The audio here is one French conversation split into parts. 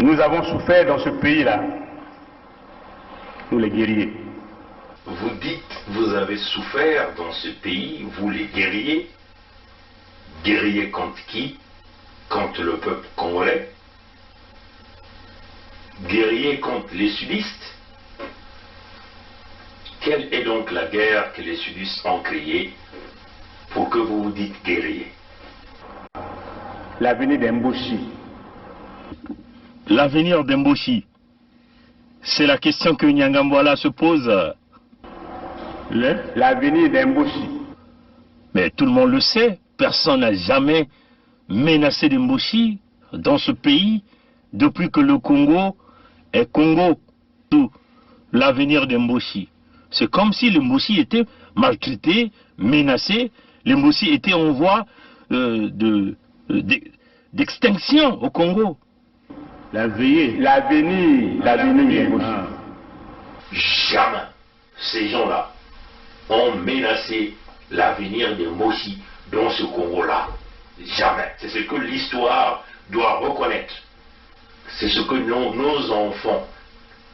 Nous avons souffert dans ce pays-là, nous les guerriers. Vous dites, vous avez souffert dans ce pays, vous les guerriers. Guerriers contre qui? Contre le peuple congolais. Guerriers contre les sudistes. Quelle est donc la guerre que les sudistes ont créée pour que vous vous dites guerriers? L'avenir d'Emboshi. L'avenir d'Emboshi, c'est la question que Nyangambwala se pose. L'avenir d'Emboshi. Mais tout le monde le sait, personne n'a jamais menacé d'Emboshi dans ce pays depuis que le Congo est Congo. Tout l'avenir d'Emboshi. C'est comme si l'Emboshi était maltraité, menacé, l'Emboshi était en voie d'extinction au Congo. L'avenir d'Emboshi. Jamais ces gens-là ont menacé l'avenir de Moshi dans ce Congo-là. Jamais. C'est ce que l'histoire doit reconnaître. C'est ce que nos enfants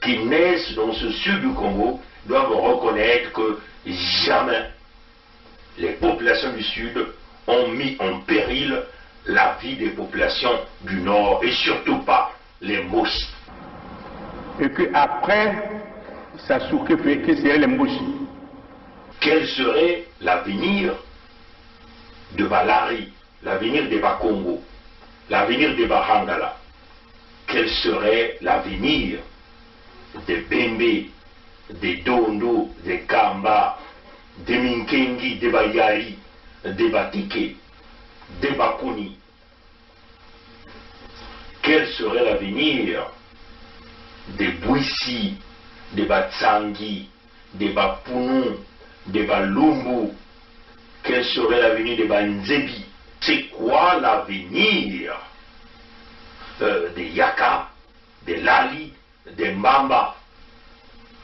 qui naissent dans ce sud du Congo doivent reconnaître, que jamais les populations du sud ont mis en péril la vie des populations du nord, et surtout pas les Moshi. Et qu'après, ça souque fait que c'est les Moshi. Quel serait l'avenir de Balari, l'avenir de Bakongo, l'avenir de Bahangala? Quel serait l'avenir de Bembe, de Dondo, de Kamba, de Minkengi, de Bayari, de Batike, de Bakuni? Quel serait l'avenir de Bouissi, de Batsangi, de Bapounou, de Balumbu? Quel serait l'avenir de Banzebi? C'est quoi l'avenir de Yaka, de Lali, de Mbamba?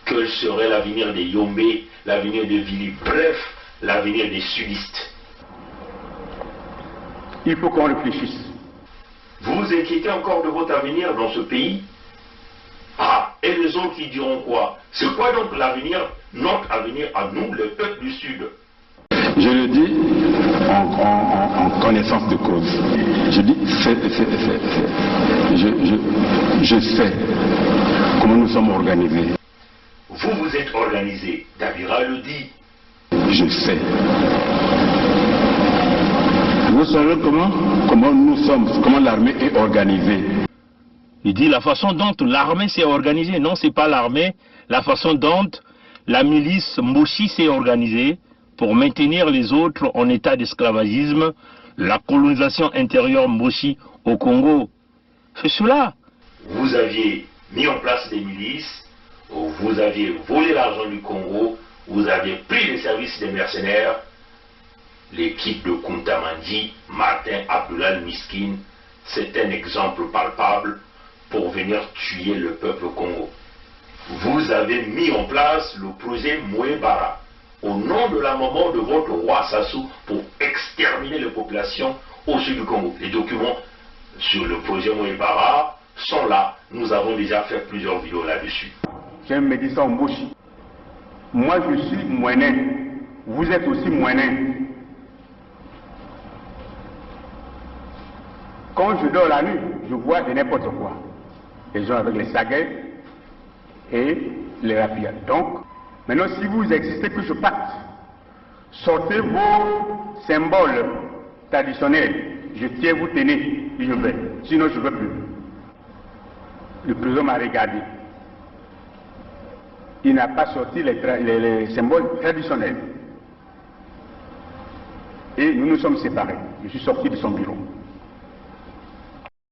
Quel serait l'avenir de Yombe, l'avenir de Vili? Bref, l'avenir des sudistes. Il faut qu'on réfléchisse. Vous vous inquiétez encore de votre avenir dans ce pays? Ah, et les autres qui diront quoi? C'est quoi donc l'avenir, notre avenir à nous, le peuple du Sud? Je le dis en connaissance de cause. Je dis, je sais comment nous sommes organisés. Vous, vous êtes organisé. Davira le dit. Je sais. Vous savez comment nous sommes, comment l'armée est organisée. Il dit la façon dont l'armée s'est organisée. Non, c'est pas l'armée. La façon dont la milice Moshi s'est organisée pour maintenir les autres en état d'esclavagisme, la colonisation intérieure Moshi au Congo. C'est cela. Vous aviez mis en place des milices, vous aviez volé l'argent du Congo, vous aviez pris les services des mercenaires. L'équipe de Kuntamandi, Martin Abdoulal Miskin, c'est un exemple palpable pour venir tuer le peuple Congo. Vous avez mis en place le projet Mouébara au nom de la maman de votre roi Sassou pour exterminer les populations au sud du Congo. Les documents sur le projet Mouébara sont là. Nous avons déjà fait plusieurs vidéos là-dessus. J'aime me dire ça en Moshi. Moi je suis moinen. Vous êtes aussi moinen. Quand je dors la nuit, je vois de n'importe quoi. Les gens avec les saguets et les rapides. Donc, maintenant, si vous existez que je parte, sortez vos symboles traditionnels. Je tiens, vous tenez, et je vais. Sinon, je ne veux plus. Le président m'a regardé. Il n'a pas sorti les symboles traditionnels. Et nous nous sommes séparés. Je suis sorti de son bureau.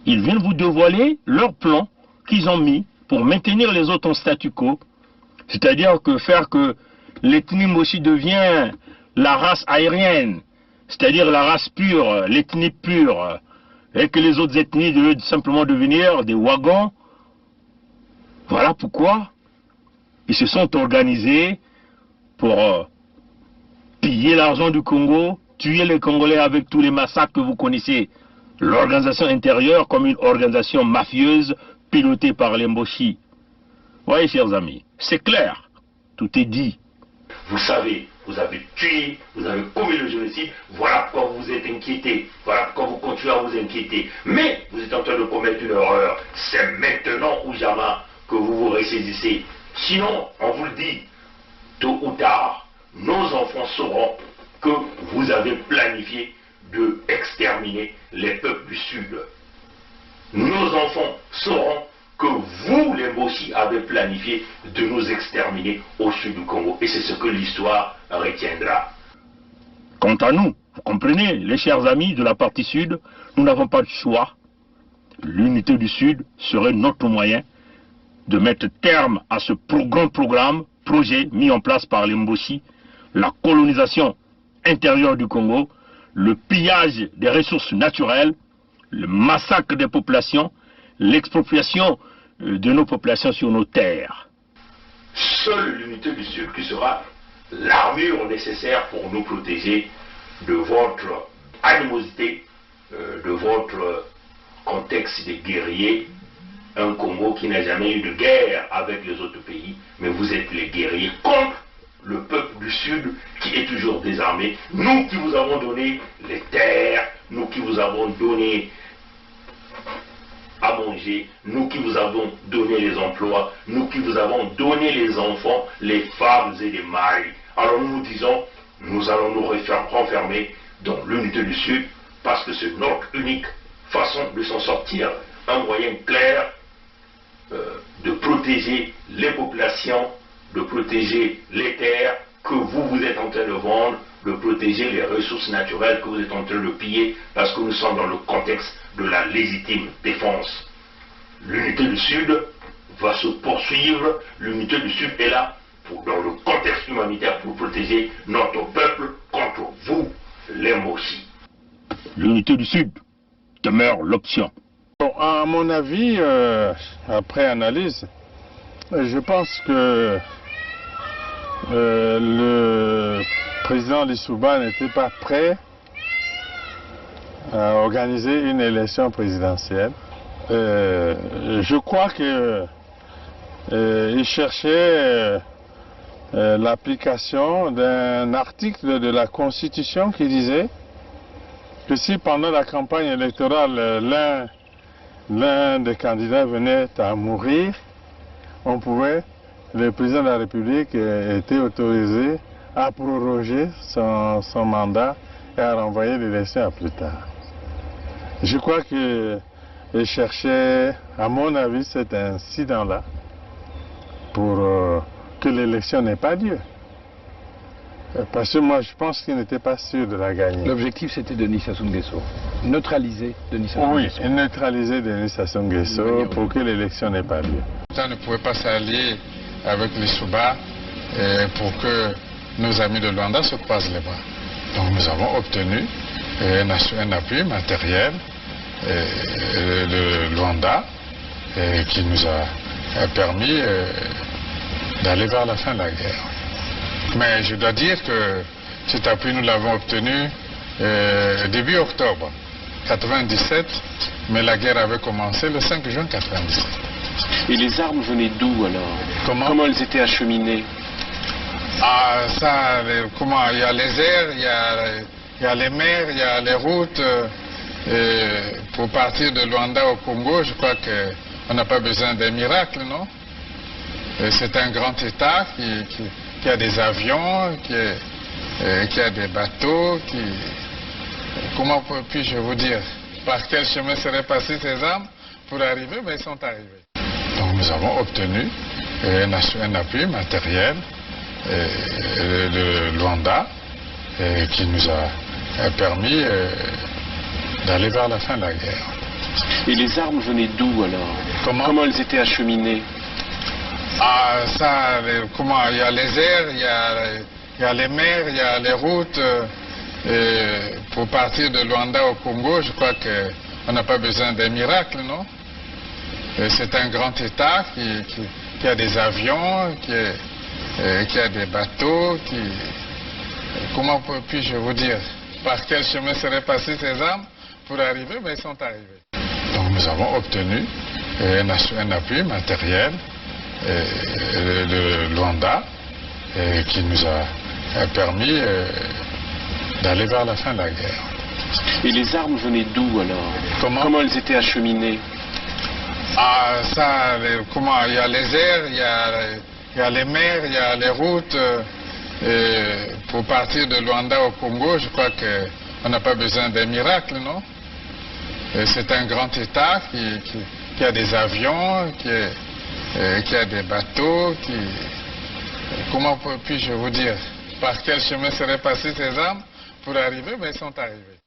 Ils viennent vous dévoiler leur plan qu'ils ont mis pour maintenir les autres en statu quo. C'est-à-dire que faire que l'ethnie Moshi devient la race aérienne, c'est-à-dire la race pure, l'ethnie pure, et que les autres ethnies devaient simplement devenir des wagons. Voilà pourquoi ils se sont organisés pour piller l'argent du Congo, tuer les Congolais avec tous les massacres que vous connaissez. L'organisation intérieure comme une organisation mafieuse, pilotée par les Mboshi. Voyez, chers amis, c'est clair, tout est dit. Vous savez, vous avez tué, vous avez commis le génocide, voilà pourquoi vous êtes inquiétés, voilà pourquoi vous continuez à vous inquiéter. Mais vous êtes en train de commettre une erreur. C'est maintenant ou jamais que vous vous ressaisissez. Sinon, on vous le dit, tôt ou tard, nos enfants sauront que vous avez planifié de exterminer les peuples du Sud. Nos enfants sauront que vous, les Mboshi, avez planifié de nous exterminer au sud du Congo. Et c'est ce que l'histoire retiendra. Quant à nous, vous comprenez, les chers amis de la partie sud, nous n'avons pas de choix. L'unité du Sud serait notre moyen de mettre terme à ce projet mis en place par les Mboshi, la colonisation intérieure du Congo, le pillage des ressources naturelles, le massacre des populations, l'expropriation de nos populations sur nos terres. Seule l'unité du Sud qui sera l'armure nécessaire pour nous protéger de votre animosité, de votre contexte de guerrier. Un Congo qui n'a jamais eu de guerre avec les autres pays, mais vous êtes les guerriers contre le peuple du Sud qui est toujours désarmé. Nous qui vous avons donné les terres, nous qui vous avons donné à manger, nous qui vous avons donné les emplois, nous qui vous avons donné les enfants, les femmes et les maris. Alors nous nous disons, nous allons nous renfermer dans l'unité du Sud parce que c'est notre unique façon de s'en sortir. Un moyen clair de protéger les populations, de protéger les terres que vous êtes en train de vendre, de protéger les ressources naturelles que vous êtes en train de piller, parce que nous sommes dans le contexte de la légitime défense. L'unité du Sud va se poursuivre, l'unité du Sud est là, dans le contexte humanitaire, pour protéger notre peuple contre vous, les Mboshi. L'unité du Sud demeure l'option. Bon, à mon avis, après analyse, je pense que le président Lissouba n'était pas prêt à organiser une élection présidentielle. Je crois qu'il cherchait l'application d'un article de la Constitution qui disait que si pendant la campagne électorale l'un des candidats venait à mourir, le président de la République était autorisé à proroger son mandat et à renvoyer l'élection à plus tard. Je crois qu'il cherchait, à mon avis, cet incident-là pour que l'élection n'ait pas lieu. Parce que moi, je pense qu'il n'était pas sûr de la gagner. L'objectif, c'était Denis Sassou Nguesso. Neutraliser Denis Sassou Nguesso. Oui, neutraliser Denis Sassou Nguesso pour que l'élection n'ait pas lieu. On ne pouvait pas s'allier avec les Souba pour que nos amis de Luanda se croisent les bras. Donc nous avons obtenu un appui matériel de Luanda qui nous a permis d'aller vers la fin de la guerre. Mais je dois dire que cet appui, nous l'avons obtenu début octobre 1997, mais la guerre avait commencé le 5 juin 1997. Et les armes venaient d'où alors? Comment elles étaient acheminées? Ah, ça, comment? Il y a les airs, il y a les mers, il y a les routes. Pour partir de Luanda au Congo, je crois qu'on n'a pas besoin d'un miracle, non? C'est un grand État qui a des avions, qui a des bateaux, comment puis-je vous dire? Par quel chemin seraient passées ces armes pour arriver? Mais ils sont arrivés. Donc nous avons obtenu un appui matériel de Luanda qui nous a permis d'aller vers la fin de la guerre. Et les armes venaient d'où alors? Comment elles étaient acheminées? Ah, ça, comment? Il y a les airs, il y a les mers, il y a les routes. Pour partir de Luanda au Congo, je crois qu'on n'a pas besoin d'un miracle, non? C'est un grand État qui a des avions, qui a des bateaux, comment puis-je vous dire? Par quel chemin seraient passées ces armes pour arriver? Mais ils sont arrivés. Donc nous avons obtenu un appui matériel de Luanda qui nous a permis d'aller vers la fin de la guerre. Et les armes venaient d'où alors? Comment elles étaient acheminées? Ah, ça, il y a les airs, il y a les mers, il y a les routes. Pour partir de Luanda au Congo, je crois qu'on n'a pas besoin d'un miracle, non? C'est un grand État qui a des avions, qui a des bateaux, comment puis-je vous dire? Par quel chemin seraient passées ces armes pour arriver? Ben, ils sont arrivés.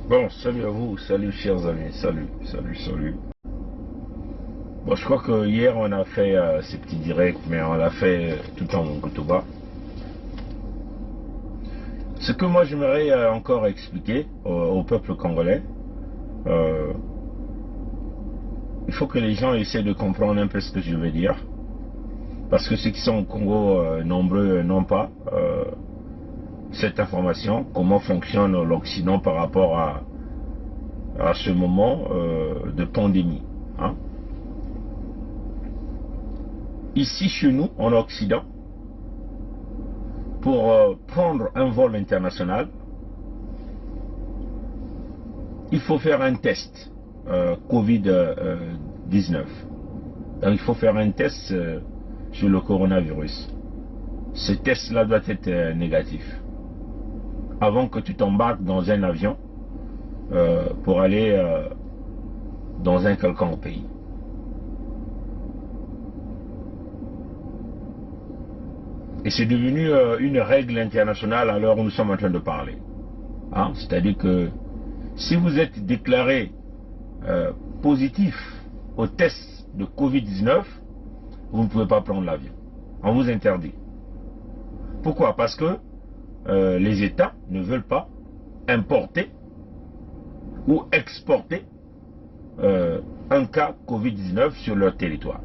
Bon, salut à vous, salut chers amis, salut. Bon, je crois que hier on a fait ces petits directs, mais on l'a fait tout en Gotoba. Ce que moi j'aimerais encore expliquer au peuple congolais, il faut que les gens essaient de comprendre un peu ce que je veux dire. Parce que ceux qui sont au Congo nombreux n'ont pas cette information, comment fonctionne l'Occident par rapport à ce moment de pandémie. Hein. Ici chez nous, en Occident, pour prendre un vol international, il faut faire un test Covid-19. Donc il faut faire un test sur le coronavirus. Ce test-là doit être négatif. Avant que tu t'embarques dans un avion pour aller dans un quelconque pays. Et c'est devenu une règle internationale à l'heure où nous sommes en train de parler. Hein? C'est-à-dire que si vous êtes déclaré positif au test de Covid-19, vous ne pouvez pas prendre l'avion. On vous interdit. Pourquoi? Parce que les États ne veulent pas importer ou exporter un cas Covid-19 sur leur territoire.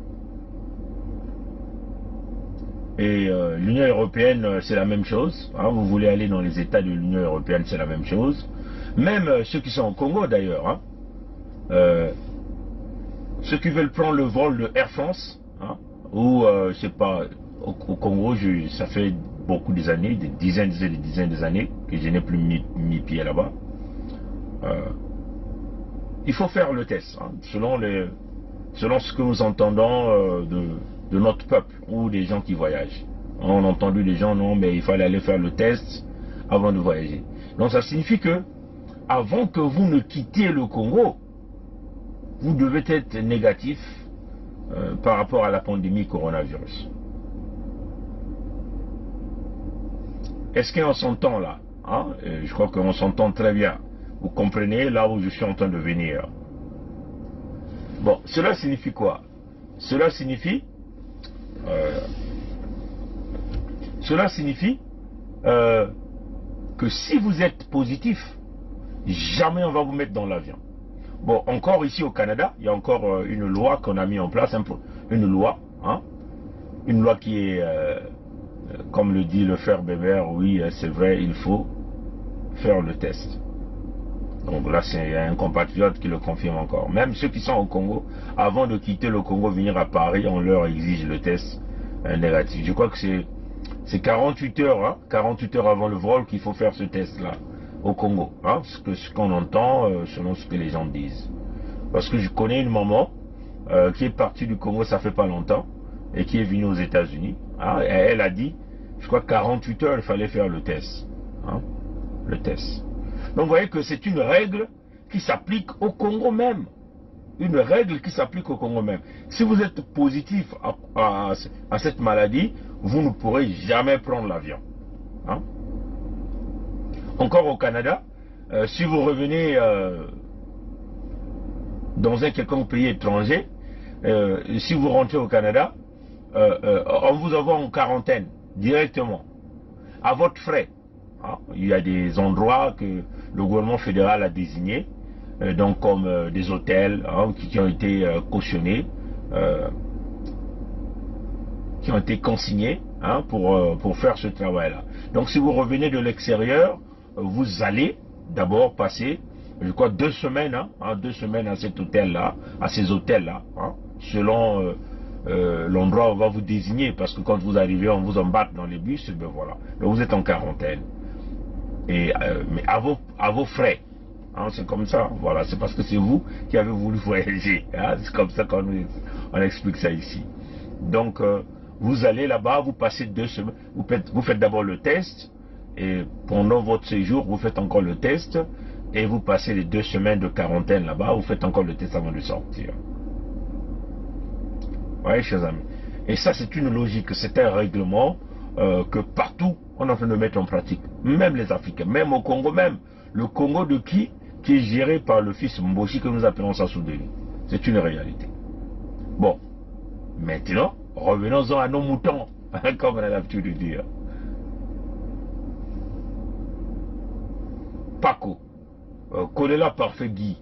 Et l'Union européenne, c'est la même chose. Hein, vous voulez aller dans les États de l'Union européenne, c'est la même chose. Même ceux qui sont au Congo d'ailleurs, hein, ceux qui veulent prendre le vol de Air France, hein, ou je sais pas, au Congo, ça fait beaucoup des années, des dizaines d'années que je n'ai plus mis pied là-bas. il faut faire le test, hein, selon ce que nous entendons de notre peuple ou des gens qui voyagent. On a entendu des gens, non, mais il fallait aller faire le test avant de voyager. Donc ça signifie que, avant que vous ne quittiez le Congo, vous devez être négatif par rapport à la pandémie coronavirus. Est-ce qu'on s'entend là, hein? Je crois qu'on s'entend très bien. Vous comprenez là où je suis en train de venir. Bon, cela signifie quoi? Cela signifie que si vous êtes positif, jamais on va vous mettre dans l'avion. Bon, encore ici au Canada, il y a encore une loi qu'on a mis en place, une loi qui est, comme le dit le frère Bébert, oui, c'est vrai, il faut faire le test. Donc là, c'est un compatriote qui le confirme encore. Même ceux qui sont au Congo, avant de quitter le Congo, venir à Paris, on leur exige le test négatif. Je crois que c'est 48 heures, hein, 48 heures avant le vol qu'il faut faire ce test-là au Congo. Hein, ce qu'on entend selon ce que les gens disent. Parce que je connais une maman qui est partie du Congo, ça fait pas longtemps, et qui est venue aux États-Unis. Hein, et elle a dit, je crois 48 heures, il fallait faire le test. Hein, le test. Donc vous voyez que c'est une règle qui s'applique au Congo même. Une règle qui s'applique au Congo même. Si vous êtes positif à cette maladie, vous ne pourrez jamais prendre l'avion. Hein? Encore au Canada, si vous revenez dans un quelconque pays étranger, si vous rentrez au Canada, on vous envoie en quarantaine directement, à votre frais. Hein? Il y a des endroits que le gouvernement fédéral a désignés, donc comme des hôtels hein, qui ont été cautionnés, qui ont été consignés hein, pour faire ce travail-là. Donc si vous revenez de l'extérieur, vous allez d'abord passer, je crois, 2 semaines, hein, 2 semaines à cet hôtel-là, à ces hôtels-là, hein, selon l'endroit où on va vous désigner, parce que quand vous arrivez, on vous embarque dans les bus, et ben voilà. Donc vous êtes en quarantaine. Et, mais à vos frais. Hein, c'est comme ça. Voilà, c'est parce que c'est vous qui avez voulu voyager. Hein, c'est comme ça qu'on explique ça ici. Donc, vous allez là-bas, vous passez 2 semaines, vous faites d'abord le test, et pendant votre séjour, vous faites encore le test, et vous passez les 2 semaines de quarantaine là-bas, vous faites encore le test avant de sortir. Vous voyez, chers amis. Et ça, c'est une logique, c'est un règlement que partout, on est en train de mettre en pratique. Même les Africains, même au Congo même. Le Congo de qui est géré par le fils Mboshi que nous appelons Sassou Nguesso. C'est une réalité. Bon, maintenant, revenons-en à nos moutons, comme on a l'habitude de dire. Paco, Kolela Parfait Guy.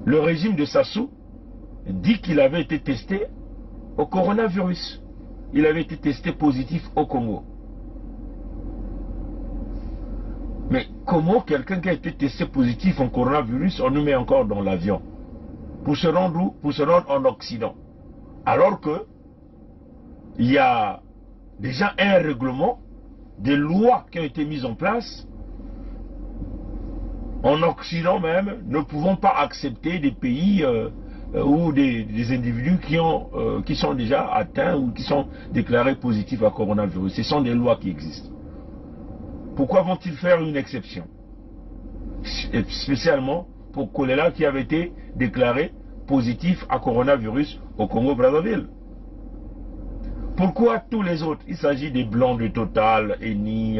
Le régime de Sassou dit qu'il avait été testé au coronavirus. Il avait été testé positif au Congo. Mais comment quelqu'un qui a été testé positif en coronavirus, on nous met encore dans l'avion? Pour se rendre où? Pour se rendre en Occident. Alors que il y a déjà un règlement, des lois qui ont été mises en place. En Occident même, ne pouvons pas accepter des pays ou des individus qui sont déjà atteints ou qui sont déclarés positifs à coronavirus. Ce sont des lois qui existent. Pourquoi vont-ils faire une exception? Spécialement pour Kolela qui avait été déclaré positif à coronavirus au Congo-Brazzaville. Pourquoi tous les autres? Il s'agit des blancs de Total, Eni,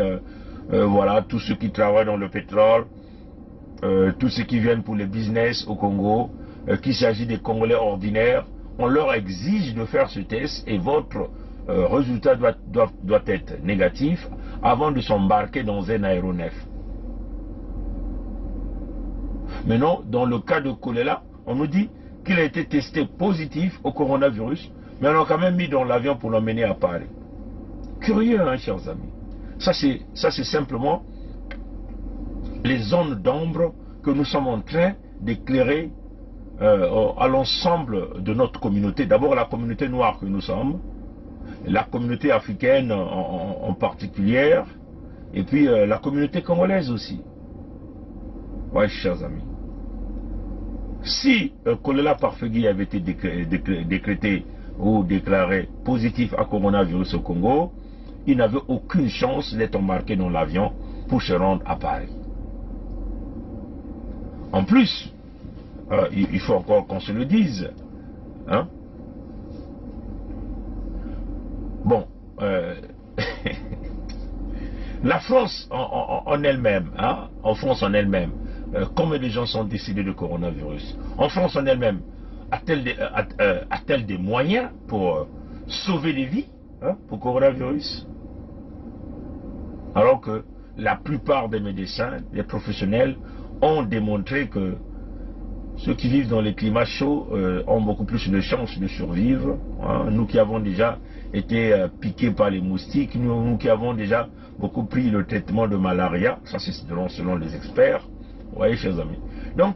voilà, tous ceux qui travaillent dans le pétrole, tous ceux qui viennent pour les business au Congo, qu'il s'agit des Congolais ordinaires. On leur exige de faire ce test et votre résultat doit être négatif avant de s'embarquer dans un aéronef. Maintenant, dans le cas de Kolela, on nous dit qu'il a été testé positif au coronavirus, mais on l'a quand même mis dans l'avion pour l'emmener à Paris. Curieux, hein, chers amis. Ça, c'est simplement les zones d'ombre que nous sommes en train d'éclairer à l'ensemble de notre communauté. D'abord la communauté noire que nous sommes, la communauté africaine en particulier, et puis la communauté congolaise aussi. Ouais, chers amis. Si choléra parfait avait été décrété ou déclaré positif à coronavirus au Congo, il n'avait aucune chance d'être embarqué dans l'avion pour se rendre à Paris. En plus, il faut encore qu'on se le dise. Hein? Bon, la France en elle-même, hein, en France en elle-même, combien de gens sont décédés de coronavirus? En France en elle-même, a-t-elle des moyens pour sauver des vies, hein, pour coronavirus? Alors que la plupart des médecins, des professionnels, ont démontré que ceux qui vivent dans les climats chauds ont beaucoup plus de chances de survivre. Hein. Nous qui avons déjà été piqués par les moustiques, nous qui avons déjà beaucoup pris le traitement de malaria, ça c'est selon les experts. Vous voyez, chers amis. Donc,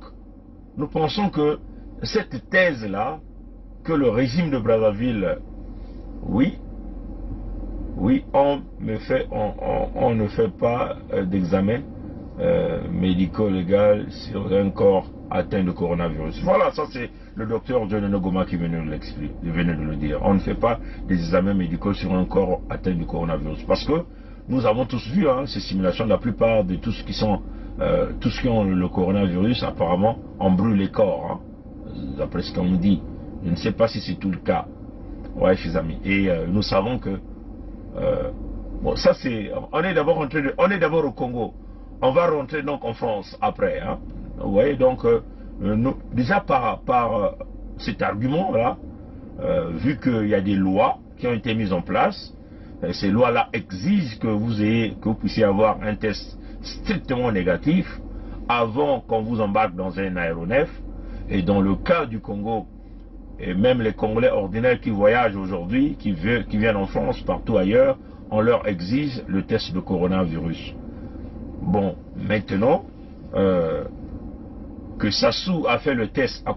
nous pensons que cette thèse-là, que le régime de Brazzaville, oui, on ne fait pas d'examen médico-légal sur un corps atteint de coronavirus. Voilà, ça c'est le docteur John Nogoma qui venait de le dire. On ne fait pas des examens médicaux sur un corps atteint de coronavirus. Parce que nous avons tous vu ces simulations, la plupart de tous qui ont le coronavirus, apparemment, on brûle les corps. Hein, d'après ce qu'on dit. Je ne sais pas si c'est tout le cas. Ouais, chers amis. Et nous savons que bon, ça c'est. On est d'abord au Congo. On va rentrer donc en France après. Hein. Vous voyez, donc déjà par cet argument-là, vu qu'il y a des lois qui ont été mises en place, ces lois-là exigent que vous puissiez avoir un test strictement négatif avant qu'on vous embarque dans un aéronef. Et dans le cas du Congo, et même les Congolais ordinaires qui voyagent aujourd'hui, qui viennent en France, partout ailleurs, on leur exige le test de coronavirus. Bon, maintenant que Sassou a fait le test à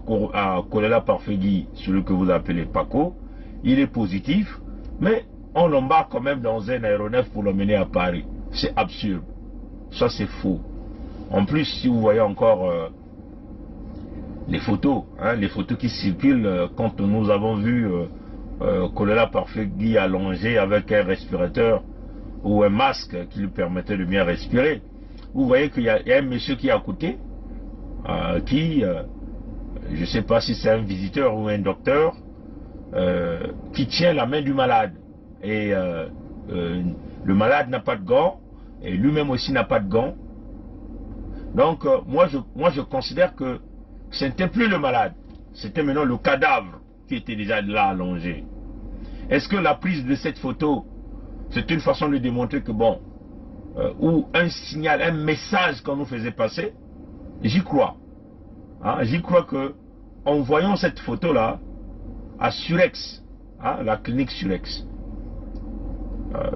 choléra parfait, celui que vous appelez Paco, il est positif, mais on l'embarque quand même dans un aéronef pour l'emmener à Paris. C'est absurde. Ça, c'est faux. En plus, si vous voyez encore les photos, hein, les photos qui circulent quand nous avons vu choléra parfait allongé avec un respirateur ou un masque qui lui permettait de bien respirer. Vous voyez qu'il y a un monsieur qui est à côté, je ne sais pas si c'est un visiteur ou un docteur, qui tient la main du malade. Et le malade n'a pas de gants, et lui-même aussi n'a pas de gants. Donc moi je considère que ce n'était plus le malade, c'était maintenant le cadavre qui était déjà là allongé. Est-ce que la prise de cette photo, c'est une façon de démontrer que bon, ou un signal, un message qu'on nous faisait passer? J'y crois. Hein, j'y crois que en voyant cette photo-là à Surex, hein, la clinique Surex,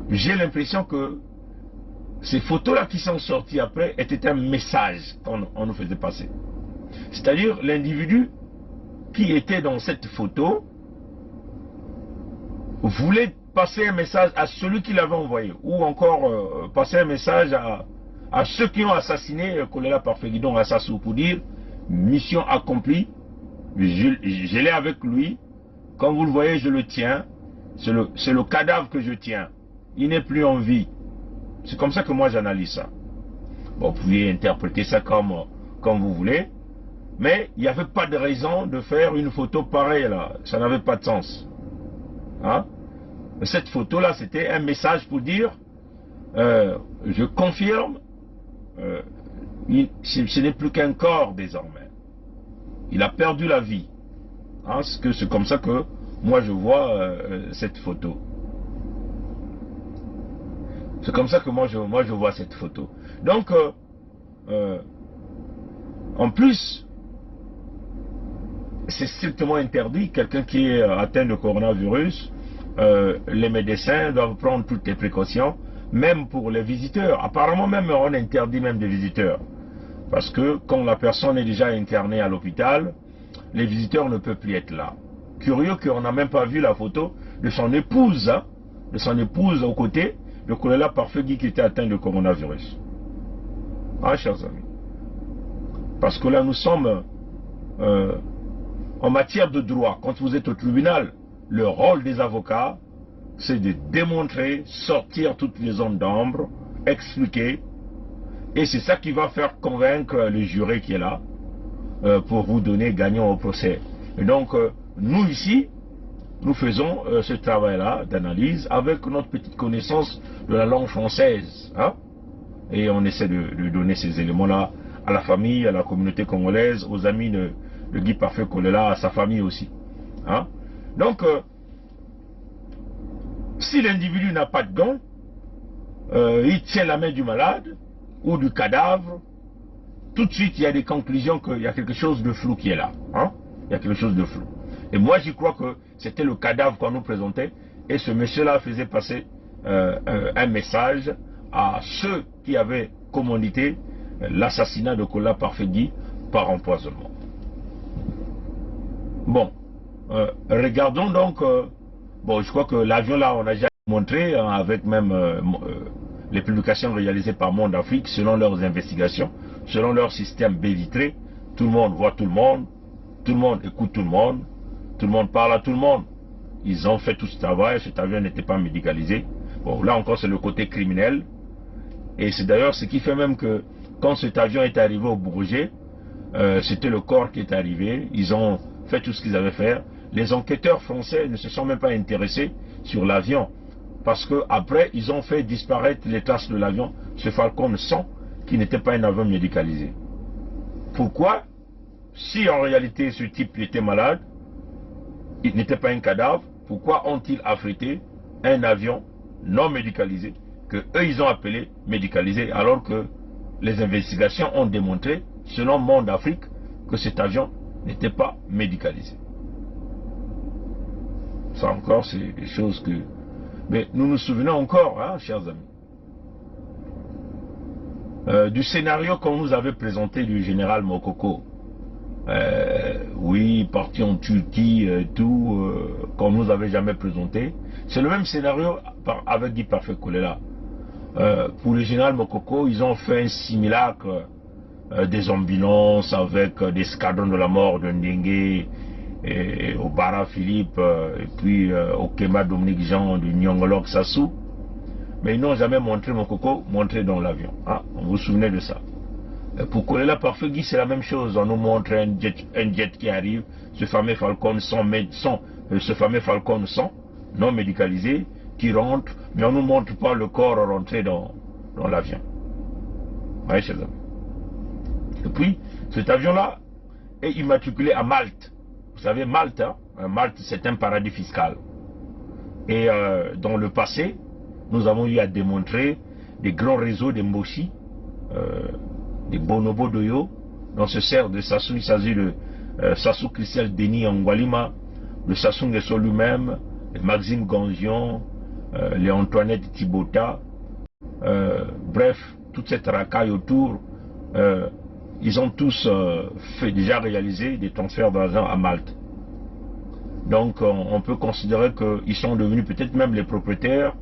j'ai l'impression que ces photos-là qui sont sorties après étaient un message qu'on nous faisait passer. C'est-à-dire l'individu qui était dans cette photo voulait passer un message à celui qui l'avait envoyé, ou encore passer un message à ceux qui ont assassiné choléra parfait, donc à Sassou, pour dire mission accomplie, je l'ai avec lui, comme vous le voyez je le tiens, c'est le cadavre que je tiens, il n'est plus en vie. C'est comme ça que moi j'analyse ça. Bon, vous pouvez interpréter ça comme vous voulez, mais il n'y avait pas de raison de faire une photo pareille là, ça n'avait pas de sens. Hein? Cette photo là c'était un message pour dire je confirme, ce n'est plus qu'un corps désormais, il a perdu la vie. Hein? C'est comme ça que moi je vois cette photo. C'est comme ça que moi je vois cette photo. Donc en plus c'est strictement interdit. Quelqu'un qui est atteint de coronavirus, les médecins doivent prendre toutes les précautions, même pour les visiteurs. Apparemment même on interdit même des visiteurs, parce que quand la personne est déjà internée à l'hôpital, les visiteurs ne peuvent plus être là. Curieux qu'on n'a même pas vu la photo de son épouse, hein, de son épouse aux côtés de choléra parfait qui était atteint de coronavirus. Ah, chers amis. Parce que là, nous sommes en matière de droit. Quand vous êtes au tribunal, le rôle des avocats, c'est de démontrer, sortir toutes les zones d'ombre, expliquer. Et c'est ça qui va faire convaincre le juré qui est là pour vous donner gagnant au procès. Et donc, nous ici, nous faisons ce travail-là d'analyse avec notre petite connaissance de la langue française. Hein? Et on essaie de donner ces éléments-là à la famille, à la communauté congolaise, aux amis de Guy Parfait Kolela, à sa famille aussi. Hein? Donc, si l'individu n'a pas de gants, il tient la main du malade ou du cadavre, tout de suite il y a des conclusions qu'il y a quelque chose de flou qui est là. Hein? Il y a quelque chose de flou. Et moi j'y crois que c'était le cadavre qu'on nous présentait et ce monsieur-là faisait passer un message à ceux qui avaient commandité l'assassinat de Kola Parfait Guy par empoisonnement. Bon, regardons donc, bon, je crois que l'avion là, on a déjà montré, hein, avec même les publications réalisées par Monde Afrique, selon leurs investigations, selon leur système baie vitrée, tout le monde voit tout le monde écoute tout le monde parle à tout le monde. Ils ont fait tout ce travail, cet avion n'était pas médicalisé. Bon, là encore, c'est le côté criminel. Et c'est d'ailleurs ce qui fait même que, quand cet avion est arrivé au Bourget, c'était le corps qui est arrivé, ils ont fait tout ce qu'ils avaient fait. Les enquêteurs français ne se sont même pas intéressés sur l'avion, parce qu'après, ils ont fait disparaître les traces de l'avion, ce Falcon 100, qui n'était pas un avion médicalisé. Pourquoi? Si en réalité ce type était malade, il n'était pas un cadavre, pourquoi ont-ils affrété un avion non médicalisé, que eux ils ont appelé médicalisé, alors que les investigations ont démontré, selon Monde Afrique, que cet avion n'était pas médicalisé. Ça encore, c'est des choses que... Mais nous nous souvenons encore, hein, chers amis, du scénario qu'on nous avait présenté du général Mokoko. Oui, parti en Turquie, tout, qu'on nous avait jamais présenté. C'est le même scénario avec Guy Parfait Kolela. Pour le général Mokoko, ils ont fait un simulacre des ambulances avec des escadrons de la mort de Ndengue, et au Bara Philippe, et puis au Kema Dominique Jean du Nyongolok Sassou. Mais ils n'ont jamais montré Mokoko montré dans l'avion. Hein? Vous vous souvenez de ça? Pour Kolela Parfait Guy, c'est la même chose. On nous montre un jet qui arrive, ce fameux Falcon 100, non médicalisé, qui rentre, mais on ne nous montre pas le corps rentrer dans l'avion. Oui, chers amis. Et puis, cet avion-là est immatriculé à Malte. Vous savez, Malte, hein? Malte, c'est un paradis fiscal. Et dans le passé, nous avons eu à démontrer des grands réseaux de Mboshi, des Bonobo Doyo, dont se sert de Sassou. Il s'agit de Sassou Christelle Denis Angwalima, de Sassou Nguesso lui-même, de Maxime Gangion, les Antoinette Thibota, bref, toute cette racaille autour, ils ont tous déjà réalisé des transferts d'argent à Malte. Donc on peut considérer qu'ils sont devenus peut-être même les propriétaires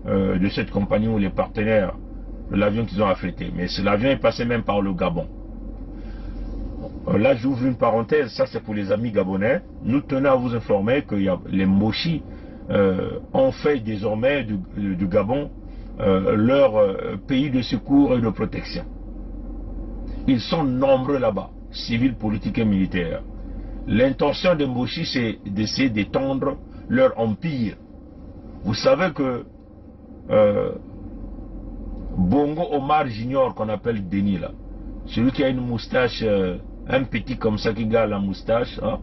de cette compagnie ou les partenaires de l'avion qu'ils ont affrété. Mais l'avion est passé même par le Gabon. Là j'ouvre une parenthèse, ça c'est pour les amis gabonais. Nous tenons à vous informer que les Moshi ont fait désormais du Gabon leur pays de secours et de protection. Ils sont nombreux là-bas, civils, politiques et militaires. L'intention des Moshi, c'est d'essayer d'étendre leur empire. Vous savez que Bongo Omar Junior, qu'on appelle Denis là, celui qui a une moustache, un petit comme ça qui garde la moustache, hein,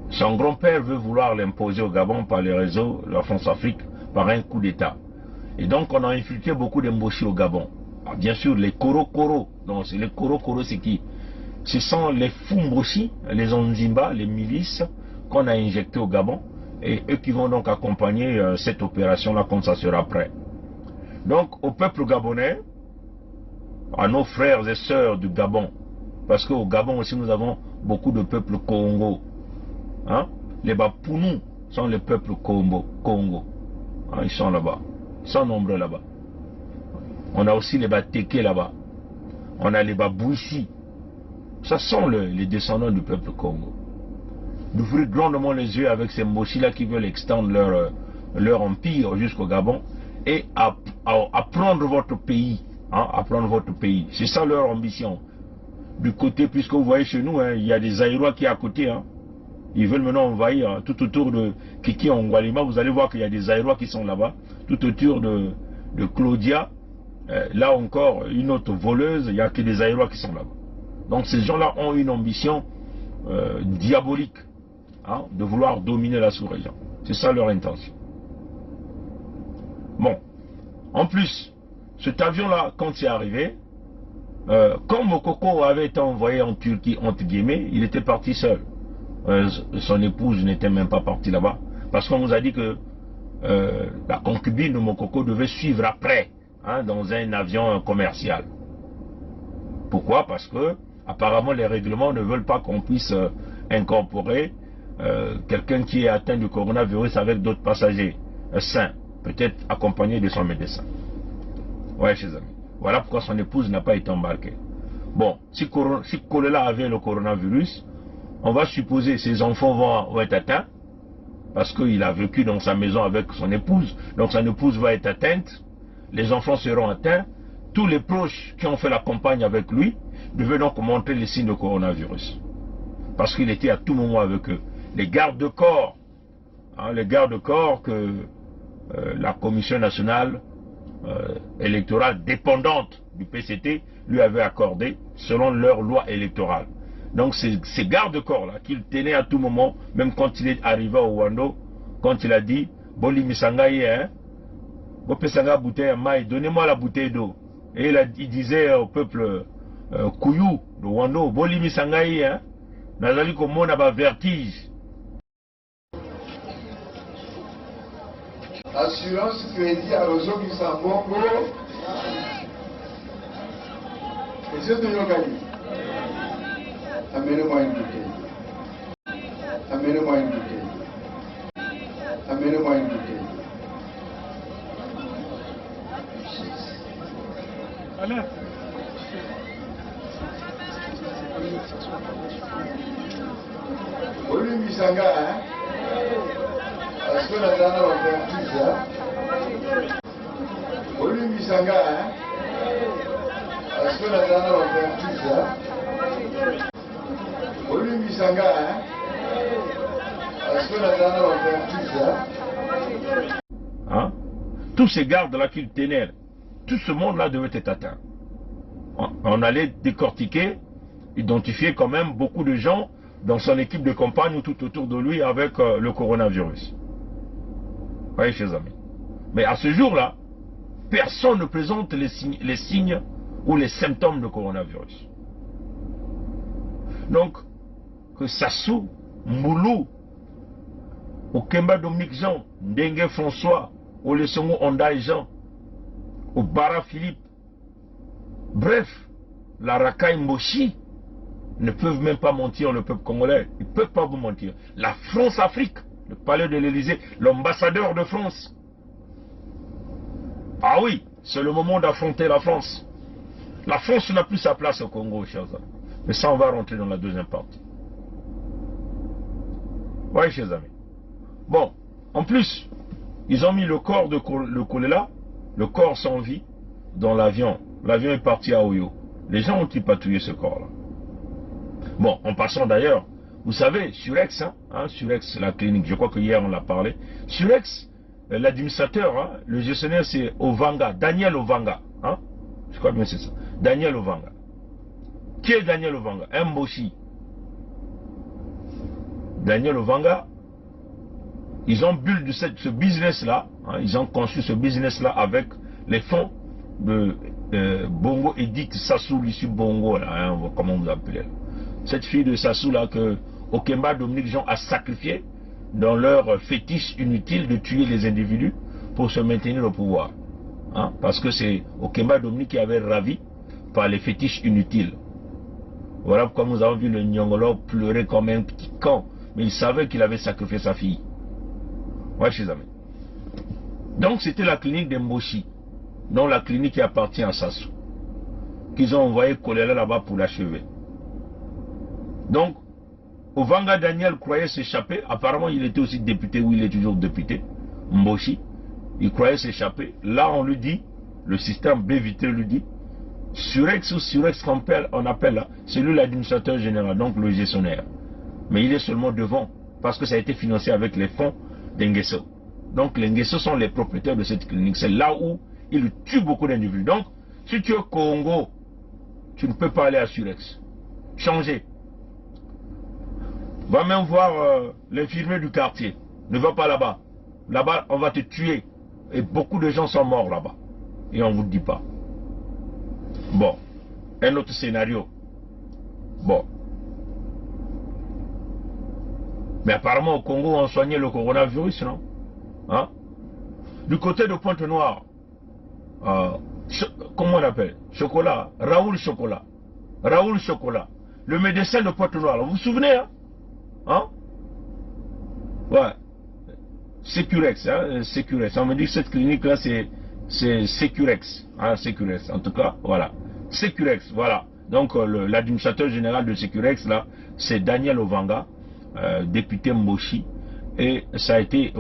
son grand-père veut vouloir l'imposer au Gabon par les réseaux de la France-Afrique, par un coup d'État. Et donc on a infiltré beaucoup de Mboshi au Gabon. Alors, bien sûr, les Koro-Koro, donc les Koro-Koro c'est qui? Ce sont les Fumboshi, les Onzimba, les milices qu'on a injectés au Gabon, et eux qui vont donc accompagner cette opération-là quand ça sera prêt. Donc au peuple gabonais, à nos frères et sœurs du Gabon, parce qu'au Gabon aussi nous avons beaucoup de peuples Congo. Hein? Les Bapounous sont les peuples Congo. Hein? Ils sont là-bas, ils sont nombreux là-bas. On a aussi les Bateke là-bas. on a les Babous ici. Ça sont les descendants du peuple Congo. D'ouvrir grandement les yeux avec ces Moshi-là qui veulent extendre leur empire jusqu'au Gabon et à prendre votre pays. Hein, à prendre votre pays. C'est ça leur ambition. Du côté, puisque vous voyez chez nous, hein, il y a des Aïrois qui sont à côté. Hein. Ils veulent maintenant envahir hein, tout autour de Kiki Ongwalima. Vous allez voir qu'il y a des Aïrois qui sont là-bas. Tout autour de Claudia. Là encore, une autre voleuse. Il n'y a que des Aïrois qui sont là-bas. Donc ces gens-là ont une ambition diabolique hein, de vouloir dominer la sous-région. C'est ça leur intention. Bon. En plus, cet avion-là, quand c'est arrivé, quand Mokoko avait été envoyé en Turquie, entre guillemets, il était parti seul. Son épouse n'était même pas partie là-bas. Parce qu'on nous a dit que la concubine de Mokoko devait suivre après, hein, dans un avion commercial. Pourquoi? Parce que, apparemment, les règlements ne veulent pas qu'on puisse incorporer quelqu'un qui est atteint du coronavirus avec d'autres passagers sains, peut-être accompagné de son médecin. Ouais, chers amis. Voilà pourquoi son épouse n'a pas été embarquée. Bon, si Kolela avait le coronavirus, on va supposer que ses enfants vont être atteints, parce qu'il a vécu dans sa maison avec son épouse, donc son épouse va être atteinte, les enfants seront atteints, tous les proches qui ont fait la campagne avec lui devaient donc montrer les signes de coronavirus. Parce qu'il était à tout moment avec eux. Les gardes de corps, hein, les gardes de corps que la Commission nationale électorale dépendante du PCT lui avait accordé selon leur loi électorale. Donc ces gardes-corps là qu'il tenait à tout moment, même quand il est arrivé au Wando, quand il a dit Boli Misangaye, hein, bouteille maï, donnez-moi la bouteille d'eau. Et il disait au peuple Kouyou de Wando, Boli Misangaye, hein, nazali komo na ba vertige. Assurance crédit à l'ozo qui s'en bongo. Et c'est de l'organisme. Amenez-moi une bouteille. Amenez-moi une bouteille. Amenez-moi une bouteille. Allez. Oli Misanga, hein? Est-ce que la dame va faire tout ça? Oli Misanga, hein? Est-ce que la dame va faire tout ça? Oli Misanga, hein? Est-ce que la dame va faire tout ça? Hein? Tous ces gardes-là qu'il tenait, tout ce monde-là devait être atteint. On allait décortiquer, identifier quand même beaucoup de gens dans son équipe de campagne ou tout autour de lui avec le coronavirus. Vous voyez, chers amis. Mais à ce jour-là, personne ne présente les signes ou les symptômes de coronavirus. Donc, que Sassou, Moulou, Okemba Dominique Jean, Ndengue François, Olesongo Ondaï Jean, Obara Philippe, bref, la Rakai Moshi ne peuvent même pas mentir le peuple congolais. Ils ne peuvent pas vous mentir. La France-Afrique, le palais de l'Élysée, l'ambassadeur de France. Ah oui, c'est le moment d'affronter la France. La France n'a plus sa place au Congo, chers amis. Mais ça, on va rentrer dans la deuxième partie. Oui, chers amis. Bon, en plus, ils ont mis le corps de Kolela, le corps sans vie, dans l'avion. L'avion est parti à Oyo. Les gens ont-ils patrouillé ce corps-là? Bon, en passant d'ailleurs, vous savez, Surex, Surex, la clinique, je crois que hier on l'a parlé. Surex, l'administrateur, hein, le gestionnaire c'est Ovanga, Daniel Ovanga. Hein, je crois bien c'est ça. Daniel Ovanga. Qui est Daniel Ovanga? Un Moshi. Daniel Ovanga, ils ont build ce business-là, hein, ils ont conçu ce business-là avec les fonds de Bongo Edith Sassou Lissu Bongo, là, hein, comment vous appelez là. Cette fille de Sassou là que Okemba Dominique Jean a sacrifié dans leur fétiche inutile de tuer les individus pour se maintenir au pouvoir. Hein? Parce que c'est Okemba Dominique qui avait ravi par les fétiches inutiles. Voilà pourquoi nous avons vu le Nyongolo pleurer comme un petit camp. Mais il savait qu'il avait sacrifié sa fille. Ouais, chers amis. Donc c'était la clinique de Moshi, dont la clinique qui appartient à Sassou. qu'ils ont envoyé Kolela là-bas pour l'achever. Donc, Ovanga Daniel croyait s'échapper. Apparemment, il était aussi député, ou il est toujours député. Mboshi. Il croyait s'échapper. Là, on lui dit, le système B-Vite lui dit, Surex ou Surex on appelle là, c'est lui l'administrateur général, donc le gestionnaire. Mais il est seulement devant, parce que ça a été financé avec les fonds d'Engeso. Donc les Ngeso sont les propriétaires de cette clinique. C'est là où ils tuent beaucoup d'individus. Donc, si tu es au Congo, tu ne peux pas aller à Surex. Changer. Va même voir l'infirmier du quartier. Ne va pas là-bas. Là-bas, on va te tuer. Et beaucoup de gens sont morts là-bas. Et on ne vous le dit pas. Bon. Un autre scénario. Bon. Mais apparemment au Congo, on soignait le coronavirus, non? Hein? Du côté de Pointe-Noire, comment on appelle? Chocolat. Raoul Chocolat. Raoul Chocolat. Le médecin de Pointe-Noire. Vous vous souvenez, hein? Hein? Ouais. Sécurex, hein? Sécurex. On me dit que cette clinique-là, c'est Sécurex. Hein? Sécurex. En tout cas, voilà. Sécurex, voilà. Donc, l'administrateur général de Sécurex, là, c'est Daniel Ovanga, député Mboshi. Et ça a été